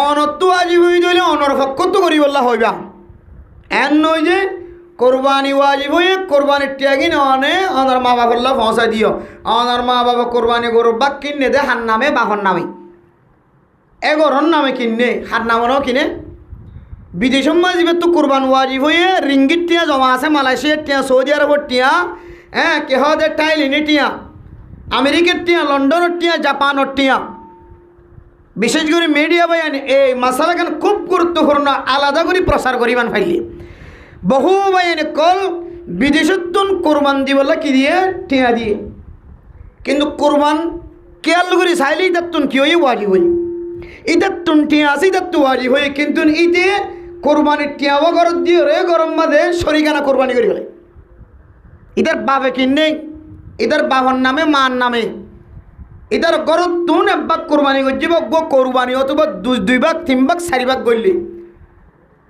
অনত ওয়াজিব হয়ে দিলে অনর পক্ষ তো করি বললা হইবা এন নয় যে কোরবানি ওয়াজিব হয়ে কোরবানির ত্যাগিন অনে অনর মা বাবাল্লা পৌঁছাই দিও অনর মা বাবা কোরবানি গরু বাক কিনে দে হার নামে বাহর নামে এগরর নামে কিনে হার নামও কিনে বিদেশ মাজিবে তো কোরবান ওয়াজিব হয়ে রিঙ্গিত টিয়া জমা আছে মালয়েশিয়ার টিয়া সৌদি আরবের টিয়া হ্যাঁ কেহ দে টাইলিনি টিয়া আমেরিকার টিয়া, লন্ডনের টিয়া, জাপানের টিয়া, বিশেষ করে মিডিয়া বায়ান এই মাসালাখান খুব গুরুত্বপূর্ণ আলাদা করে প্রচার করিবান ফাইলি। বহু বায়ানে কল বিদেশত্তন কোরবান দিবলা কি দিয়ে? টিয়া দিয়ে। কিন্তু কোরবান কেয়াল করে চাইলেই তাত্তুন কি হয়ে ওয়াজিব হই, ইতাত্তুন টিয়া আছে ইতাত্তু ওয়াজিব হই। কিন্তু ইতে কোরবানির টিয়াও গরত দিয়ে রে গরম মাঝে শরিকানা কোরবানি করি ফেলে। ইতার বাপে কিনে, ইতার বাবার নামে মার নামে, ইতার গরত তুন একবাক কোরবানি করছি গো কোরবানি অথবা 2 ভাগ 3 ভাগ 4 ভাগ করলি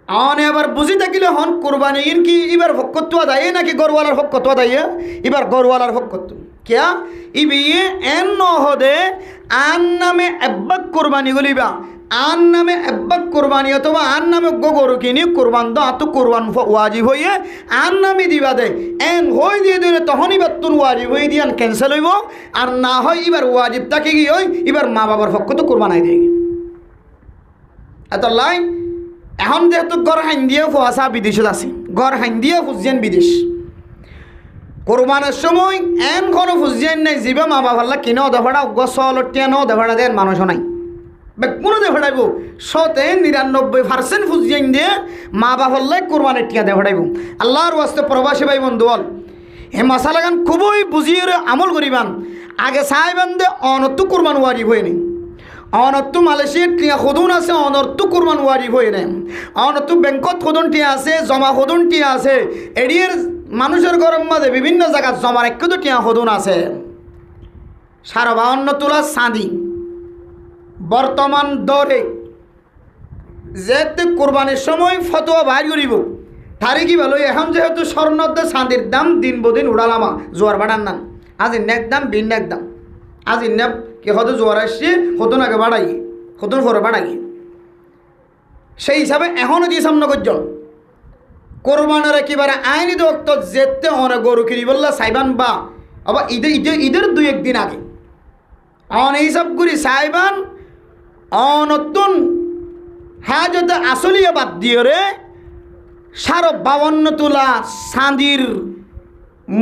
আনে আবার বুঝি থাকিলে হন কোরবানি ইন কি এবার ভক্কত্ব দায়ে নাকি গরওয়ালার ভক্কত্ব দায়ে? এবার গরওয়ালার ভক্কত্ব কিয়া ইবিয়ে এন নহদে আন নামে একবাক কোরবানি গলিবা, আন নামে একবাক কোরবানি অথবা আন নামে গরু কিনি কোরবান দ আত কোরবান ওয়াজিব হইয়ে আন নামে দিবা দে এন হই দিয়ে দিলে তখন এবার তোর ওয়াজিব হয়ে দিয়ান ক্যান্সেল হইব। আর না হয় এবার ওয়াজিব তাকে কি হই এবার মা বাবার পক্ষ তো কোরবানাই দিয়ে এত লাই। এখন যেহেতু গড় হাইন দিয়ে ফুয়াশা বিদেশত আছে, গড় হাইন দিয়ে ফুজিয়ান বিদেশ কোরবানের সময় এন কোনো ফুজিয়ান নাই যিবা মা বাবাল্লা কিনে দেভাড়া গছলর টিয়া ন দেভাড়া দেন মানুষও নাই কোনো দেভাড়াইব 99% ফুজিয়ান দিয়ে মা বাবাল্লাই কোরবানের টিয়া দেভাড়াইব। আল্লাহর ওয়াস্তে প্রবাসী ভাই বন্ধু বল এই মশালাগান খুবই বুঝিয়ে আমল করিবান। আগে চাইবেন দে অনত্তু কোরবান ওয়াজিব হয়নি, অনত্তু মালয়েশিয়ার টিয়া সদুন আছে, অনর্তু কোরবান ওয়াজিব হয়ে নেন, অনত্তু ব্যাংকত সদুন টিয়া আছে, জমা সদুন টিয়া আছে, এডিয়ার মানুষের গরম মাঝে বিভিন্ন জায়গায় জমার একটু টিয়া সদুন আছে। 52 তোলা চাঁদি বর্তমান দরে যেতে কোরবানির সময় ফতোয়া বাইর করিব তারিখি ভালো। এখন যেহেতু স্বর্ণতে চাঁদির দাম দিন বদিন উড়ালামা জোয়ার বাড়ান নান, আজ ইন্যাক দাম বিন্যাক দাম, আজ ইন্যাপ কি হয়তো জোয়ার আসছে হতন আগে বাড়াই হতন পরে বাড়াই। সেই হিসাবে এখনও যে সামনে করজন কোরবানের একেবারে আইনি দক্ত যেতে অনেক গরু কিনি বললা সাইবান বা আবার ঈদের 2-1 দিন আগে অন এইসব করি সাইবান অনতুন হাজতে আসলিয়া বাদ দিয়ে রে 52 তোলা চাঁদির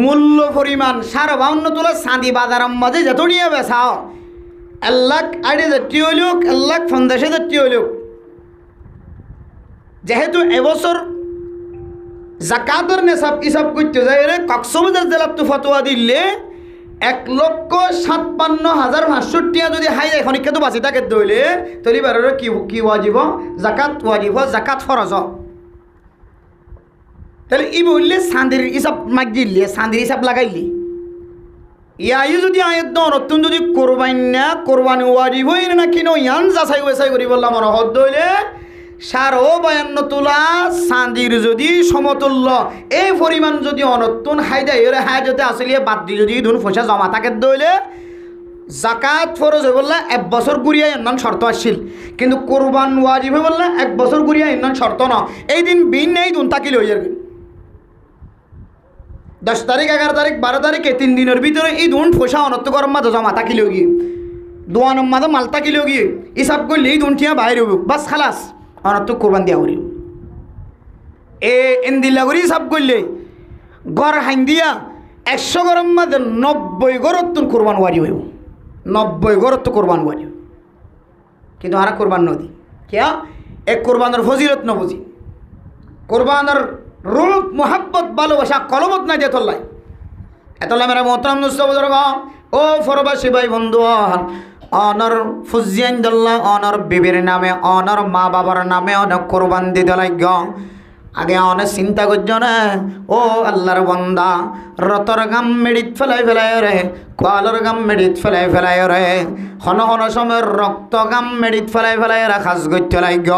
মূল্য পরিমাণ 52 তোলা চাঁদি বাজারের মাঝে যত নিয়ে বেচাও 1,80,000 হইলুক 1,50,000 হইলুক। যেহেতু এবছর জাকাতের নেশাব হিসাব করতে যায় রে কক্সবাজার জেলার তো ফতোয়া দিলে 1,57,500 টাকা যদি হাই যায় খনিকা তো বাঁচি থাকে দইলে তৈরি বারে কি ওয়াজিব? জাকাত ওয়াজিব, জাকাত ফরজ। তাহলে ই বললে চাঁদির হিসাব মাগ দিলে চাঁদির হিসাব লাগাইলি ইয়াই যদি আয়ের নতুন যদি কোরবানি ওয়াজিব হই না কিনো ইয়ান যাচাই বাছাই করি বললাম আমার হদ দইলে 52 তোলা চাঁদির যদি সমতুল্য এই পরিমাণ যদি অনতুন হাইদা এর হাইজতে আসলে বাদ দিয়ে যদি ধুন পয়সা জমা থাকে দইলে জাকাত ফরজ হয়ে বললে 1 বছর ঘুরিয়া ইন্নান শর্ত আসছিল। কিন্তু কোরবান ওয়াজিব হয়ে বললে 1 বছর ঘুরিয়া ইন্নান শর্ত না। এই দিন বিন নেই দুন তাকিল হয়ে যাবে 10 তারিখ 11 তারিখ 12 তারিখে 3 দিনের ভিতরে এই দুন পয়সা অনত্ত গরম মাঝে জমা তাকিলেও গিয়ে দোয়ানের মাঝে মাল তাকিলেও গিয়ে হিসাব করলে এই দুন টিয়া বাইরে হইব বাস খালাস অনত্ত কোরবান দেওয়া করি এন্দিল্লা করি হিসাব করলে গড় হাইন দিয়া 100 গরম মাঝে 90 গরত কোরবান ওয়াজি হইব 90 গরত কোরবান ওয়াজি। কিন্তু আর কোরবান নদী কিয়া এক কোরবানের ফজিলত ন বুঝি কোরবানের রূপ মোহাব্বত ভালোবাসা কলমত নাই দিয়ে তোল্লাই এতলা মেরা মোহতরম নুসবুজুর্গ ও ফরবাসী ভাই বন্ধু অনর ফুজিয়ান দল্লা অনর বিবির নামে অনর মা বাবার নামে অনেক কোরবান দিতে লাগ আগে অনেক চিন্তা করছ না ও আল্লাহর বন্দা রতর গাম মেডিত ফেলাই রে কোয়ালর গাম মেডিত ফেলাই রে হন সময়ের রক্ত গাম মেডিত ফেলাই খাস করতে লাগ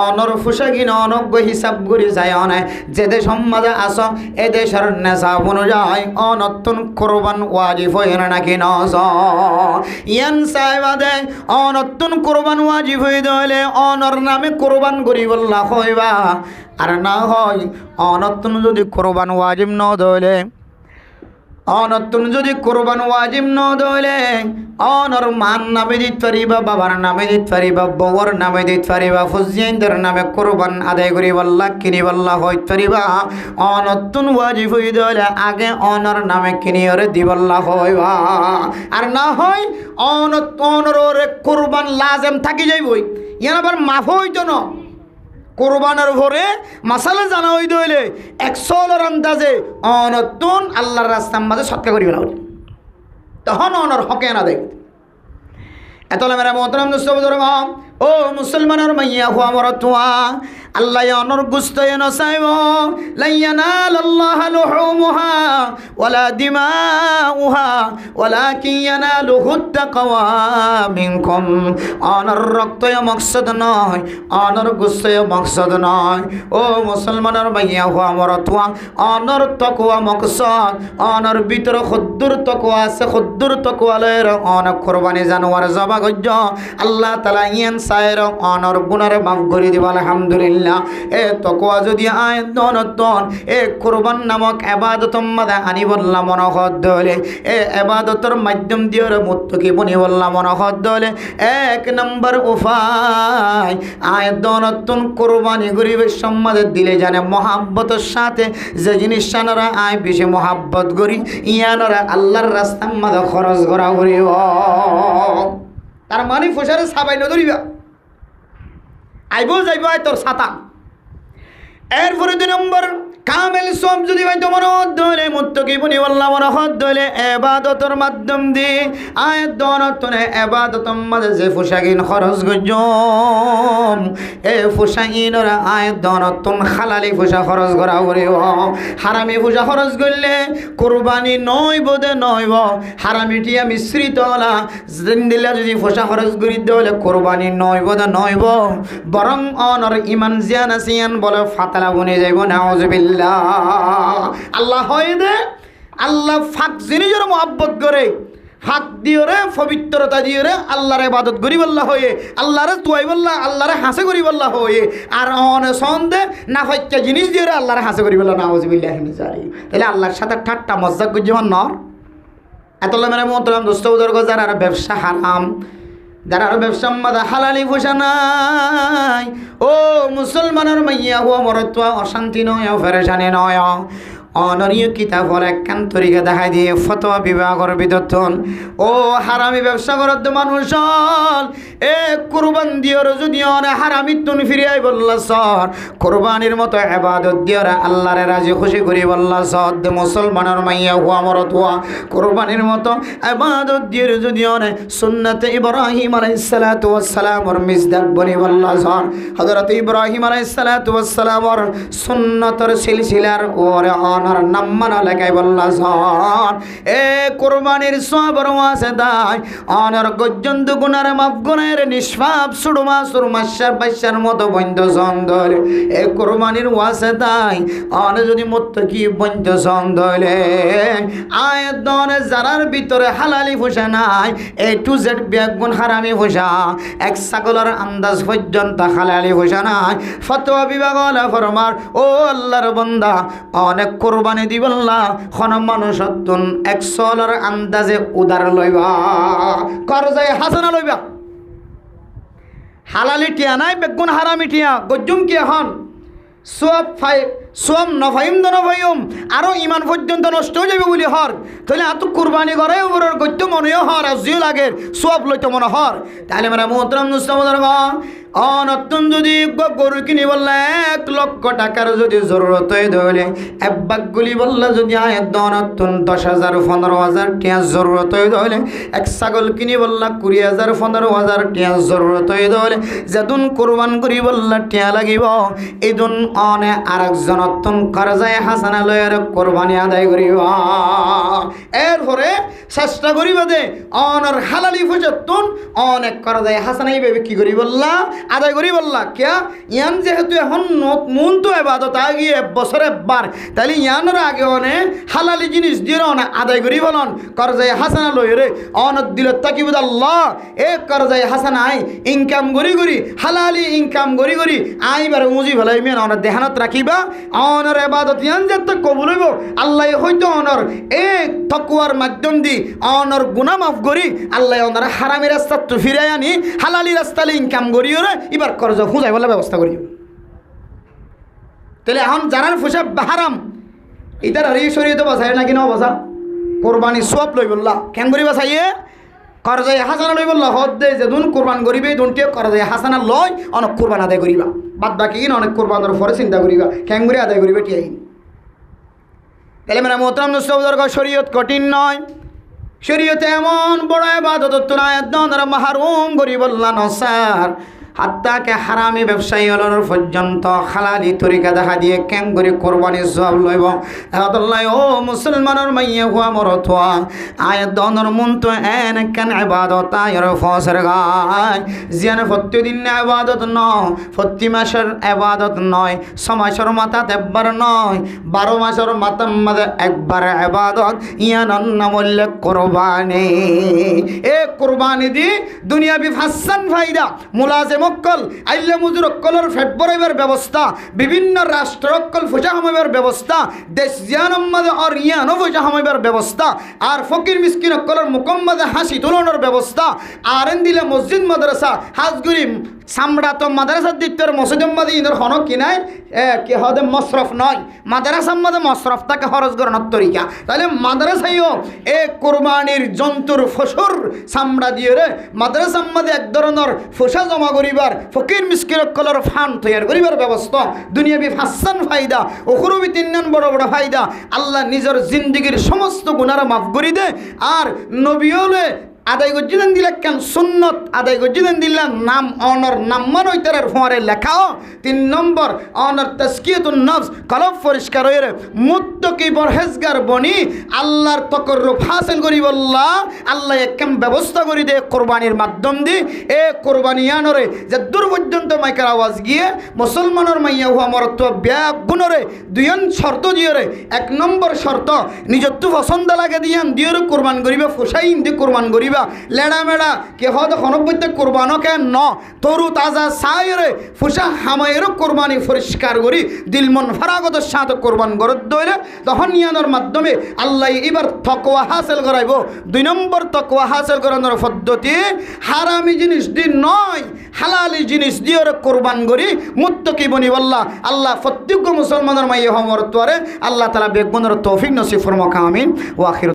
অনর ফুসাগিন অনজ্ঞ হিসাব করি যায় অনে যে দেশ সমাজে আস এ দেশের নেশাব অনুযায়ী অনতুন কোরবান ওয়াজিব হয়ে নাকি নজ ইয়ান সাহেবাদে অনতুন কোরবান ওয়াজিব হয়ে দিলে অনর নামে কোরবান করি বললা হইবা আর না হয় অনতুন যদি কোরবান ওয়াজিব ন দিলে অনতুন যদি কোরবান ওয়াজিব ন দইলে অনর মান নামে দিতে পারিবা, বাবার নামে দিতে পারিবা, বউর নামে দিতে পারিবা, ফুজিয়াইনদের নামে কোরবান আদায় করি বল্লা কিনি বল্লা হইতে পারিবা। অনতুন ওয়াজিব হই দইলে আগে অনর নামে কিনি ওরে দিবল্লা হইবা। আর না হয় অনর কোরবান লাজেম থাকি যাইবই, ইয়ান আবার মাফ হইতো না। কোরবানের ভরে মাসালা জানা হই দইলে 100 আন্দাজে অনতুন আল্লাহর রাস্তার মাঝে সৎকা করিবে না, তখন অনর হকে না দেখ। এতলে মেরা মোহতারাম দোস্ত বুজুর্গ, ও মুসলমানের মাইয়া হুয়া মরতুয়া, আল্লাহ অনর গুস্ত এন চাইব। লাইয়ানাল আল্লাহ লুহুমুহা ওয়ালা দিমাউহা ওয়ালাকিন ইয়ানালুহুত তাকওয়া মিনকুম। অনর রক্ত মকসদ নয়, অনর গুস্ত মকসদ নয়। ও মুসলমানের মাইয়া হুয়া মরতুয়া, অনর তাকওয়া মকসদ। অনর ভিতর খুদ্দুর তাকওয়া আছে, খুদ্দুর তাকওয়া লয়ের অনেক কোরবানি জানোয়ার জবা গজ্জ আল্লাহ তাআলা ইয়ান সায়ের অনর গুনারে মাফ করে দিব আলহামদুলিল্লাহ। এ তকওয়া যদি আয় দনতন এ কুরবান নামক ইবাদত মাদা আনি বললাম মনহদ দলে, এ ইবাদতের মাধ্যম দিয়ে মুত্তাকি বনি বললাম মনহদ দলে। এক নম্বর উপায় আয় দনতন কুরবানি গরিবের সম্মাদে দিলে জানে মহাব্বতের সাথে যে জিনিস সানরা আয় বেশি মহাব্বত করি ইয়ানরা আল্লাহর রাস্তার মাদা খরচ করা করিব। তার মানে ফসারে সাবাই নদরিবা আইব যাইব আয় তোর ছাতা। এরপরে 2 নম্বর কামেল সব যদি ভাই তোমার ধরে মুত্তাকি বনি আল্লাহ মন হদ ধরে ইবাদতের মাধ্যম দিয়ে আয় দনতনে ইবাদতর মাঝে যে পোশাকিন খরচ গজম এ পোশাকিনরা আয় দনতন হালালি পোশাক খরচ করা করিব। হারামি পোশাক খরচ করলে কুরবানি নইব দে নইব, হারামিটিয়া মিশ্রিত হলা জিন্দিলা যদি পোশাক খরচ করি দিলে কুরবানি নইব দে নইব, বরং অনর ইমান জিয়ান আসিয়ান বলে ফাতালা বনে যাইব। নাউজুবিল্লাহ। আল্লাহ হয় দে আল্লাহ ফাঁক জিনিসের মহব্বত করে ফাঁক দিয়ে রে পবিত্রতা দিয়ে রে আল্লাহর ইবাদত করি বল্লা হয়ে আল্লাহরে তুয়াই বল্লা আল্লাহরে হাসে করি বল্লা হয়ে আর অনে সন্দে না হচ্ছে জিনিস দিয়ে রে আল্লাহরে হাসে করি বল্লা। নাউজুবিল্লাহ। তাহলে আল্লাহর সাথে ঠাট্টা মজ্জাক গুজমান নর। এতলা মেরে মোহতারাম দোস্ত বুজুর্গ, যারা আর ব্যবসা হারাম, যারা আর ব্যবসা মাদা হালালি পোষা নাই, ও মুসলমানের মাইয়া হুয়া মরতুয়া অশান্তি নয়, ফেরেশানি নয়। অনরীয় কিতাবর একখান তরিকা দেখাই দিয়ে ফতোয়া বিভাগের বিদর্থন ও হারামি ব্যবসা করার মানুষ এ কুরবান দিয়র যদি অনে হারামি তুন ফিরিয়াই বললা সর কুরবানির মতো ইবাদত দিয়র আল্লাহরে রাজি খুশি করি বললা সর মুসলমানের মাইয়া হুয়া মরতুয়া কুরবানির মতো ইবাদত দিয়র যদি অনে সুন্নতে ইব্রাহিম আলাইহিস সালাতু ওয়াস সালামর মিজদাক বনি বললা সর হযরত ইব্রাহিম আলাইহিস সালাতু ওয়াস সালামর সুন্নতর সিলসিলার ওরে অনর নাম্মান লাগাই বললা সর এ কুরবানির সবর ওয়াসে দাই অনর গজ্জন্ত গুনার মাফ গুনের নিষ্পাপ সুরমা সুরমাশার বাইশার মতো বন্ধ সন্দর এ কুরবানির ওয়াসে দাই অন যদি মুত্তাকি বন্ধ সন্দলে আয়াত দনে জারার ভিতরে হালালি পোষা নাই এ টু জেড বেগুন হারামি পোষা এক ছাগলের আন্দাজ পর্যন্ত হালালি পোষা নাই। ফতোয়া বিভাগ ওয়ালা ফরমার ও আল্লাহর বান্দা অনেক কুরবানি দিবল্লা খন মানুষ তুন 100 আন্দাজে উদার লইবা করজায় হাসানা লইবা। হালালি টিয়া নাই বেগুন হারামি টিয়া গজ্জুম কি এখন সব সব নফাইম নফাইম আরও ইমান পর্যন্ত নষ্ট হয়ে যাবে বলি হর তাহলে এত কুরবানি করে ওর গত্য মনেও হর আর জিও লাগে সব লইতে মনে হর। তাহলে মানে মোহতরম মুসলমান অনতুন যদি গরু কিনি বললে 1 লক্ষ টাকার যদি জরুরত হয়ে ধরলে একবাকগুলি বললে যদি আয়াত অনতুন 10,000 15,000 টিয়া জরুরত হয়ে ধরলে এক ছাগল কিনি বললা 20,000 15,000 টিয়া জরুরত হয়ে ধরলে যেদিন কোরবান করি বললা টিয়া লাগিব এইদিন অনে আরেকজন অতুন করজায় হাসানা লয়ের কোরবানি আদায় করিব। এরপরে চেষ্টা করিবা দে অনর হালালি ফুজতুন অনেক করজায় হাসানাই বিক্রি করি বললা আদায় করি বললা কিয়া ইয়ান যেহেতু এখন মূল তো ইবাদত আগিয়ে বছরে বার তাহলে ইয়ানোর আগে অনে হালালি জিনিস দিয়ে অনে আদায় করি বলন করজায় হাসানা লইরে অনত দিল তাকিবুদ আল্লাহ এ করজায় হাসানাই ইনকাম করি করি হালালি ইনকাম করি করি আইবার মুজি ভালাই মেন অনে দেহানত রাখিবা অনর ইবাদত ইয়ান যেতে কবুল হইব আল্লাহ হয়তো অনর এই তাকওয়ার মাধ্যম দি অনর গুনাহ মাফ করি আল্লাহ অনর হারামি রাস্তা তো ফিরাই আনি হালালি রাস্তা ইনকাম করি ওরে এবার কর্জ খুঁজাই বলে ব্যবস্থা করি তাহলে এখন জানার ফুসা হারাম ইতার আর এই শরীয়তে বাসায় নাকি না বাসা কোরবানি সব লই বললা কেন করি বাসাইয়ে করজাই হাসানা লই বললা হদ দে যে দুন কোরবান করিবে দুনটিও করজাই হাসানা লয় অনেক কোরবান আদায় করিবা বাদ বাকি অনেক কোরবানের পরে চিন্তা করিবা কেন করে আদায় করিবে টিয়াই তাহলে মেরা মোহতারাম দর্শক শরীয়ত কঠিন নয় শরীয়তে এমন বড় ইবাদত তোরা একদম মাহরুম করি বললা নসার হাত্তাকে হারামি ব্যবসায়ী হলোর পর্যন্ত হালালি তরিকা দেখা দিয়ে কেন করে কোরবানি সব লইব আল্লাহ ও মুসলমানের মাইয়া হুয়া মরত আয় দনর মন তো এন কেন ইবাদত আয়র ফসর গায় জিয়ান প্রতিদিন ইবাদত নয় প্রতি মাসের ইবাদত নয় 6 মাসের মাথা একবার নয় 12 মাসের মাথার মাঝে একবার ইবাদত ইয়ান নাম বললে কোরবানি এ কোরবানি দি দুনিয়াবি ফাসান ফায়দা মুলাজে মক্কল আইলে মুজুর অক্কলের ফেট বরাইবার ব্যবস্থা বিভিন্ন রাষ্ট্র অক্কল ফুজা হামাইবার ব্যবস্থা দেশ জিয়ানম্মাদে আর ইয়ানো ফুজা হামাইবার ব্যবস্থা আর ফকির মিসকিন অক্কলের মুকম্মাদে হাসি তুলনের ব্যবস্থা আর এন দিলে মসজিদ মাদ্রাসা হাজগুড়ি সামড়া তো মাদ্রাসার দিকটার মসজিদ মাদি ইন্দর হনক কিনায় কি হদে মশরফ নয় মাদ্রাসার মধ্যে মশরফ তাকে খরচ করানোর তরিকা তাহলে মাদ্রাসাইও এ কোরবানির জন্তুর ফসর সামড়া দিয়ে রে মাদ্রাসার মধ্যে এক ধরনের ফসা জমা করিবার ফকির মিসকির কলর ফান তৈরি করিবার ব্যবস্থা দুনিয়াবি ফাসান ফায়দা ওখরবি 3 বড় বড় ফায়দা আল্লাহ নিজের জিন্দগির সমস্ত গুনাহ মাফ করে দে আর নবীওলে আদায় গজ্জিদেন দিলে কেন সুন্নত আদায় গজ্জিদেন দিলে নাম অনর নাম্মান ওইতার ফোয়ারে লেখাও 3 নম্বর অনর তাসকিয়াতুন নফস কলব পরিষ্কার হয়ে মুত্তাকি পরহেজগার বনি আল্লাহর তাকররুব হাসিল করি বল্লাহ আল্লাহ একম ব্যবস্থা করে দে কোরবানির মাধ্যম দি এ কোরবানিয়ানরে যে দূর পর্যন্ত মাইকার আওয়াজ গিয়ে মুসলমানের মাইয়া হুয়া মরত্ব ব্যাগ গুণরে দুইন শর্ত দিয়রে 1 নম্বর শর্ত নিজের তো পছন্দ লাগে দিয়ান দিয়রে কোরবান করিবা ফুসাইন দি কোরবান করিবা লেড়া মেড়া কে হদ হনবতে কোরবানো কে ন তরু তাজা সায়রে ফুসা হামায়ের কোরবানি পরিষ্কার করি দিল মন ফারাগত সাথে কোরবান গরদ দইলে তখন ইয়ানোর মাধ্যমে আল্লাহ এবার তাকওয়া হাসিল করাইব 2 নম্বর তাকওয়া হাসিল করানোর পদ্ধতি হারামি জিনিস দি নয় হালালি জিনিস দিয়ে কোরবান করি মুত্তাকি বনি আল্লাহ আল্লাহ প্রত্যেক মুসলমানের মাইয়া হমর তোরে আল্লাহ তাআলা বেগুনের তৌফিক নসিব ফরমাক আমিন ওয়া আখির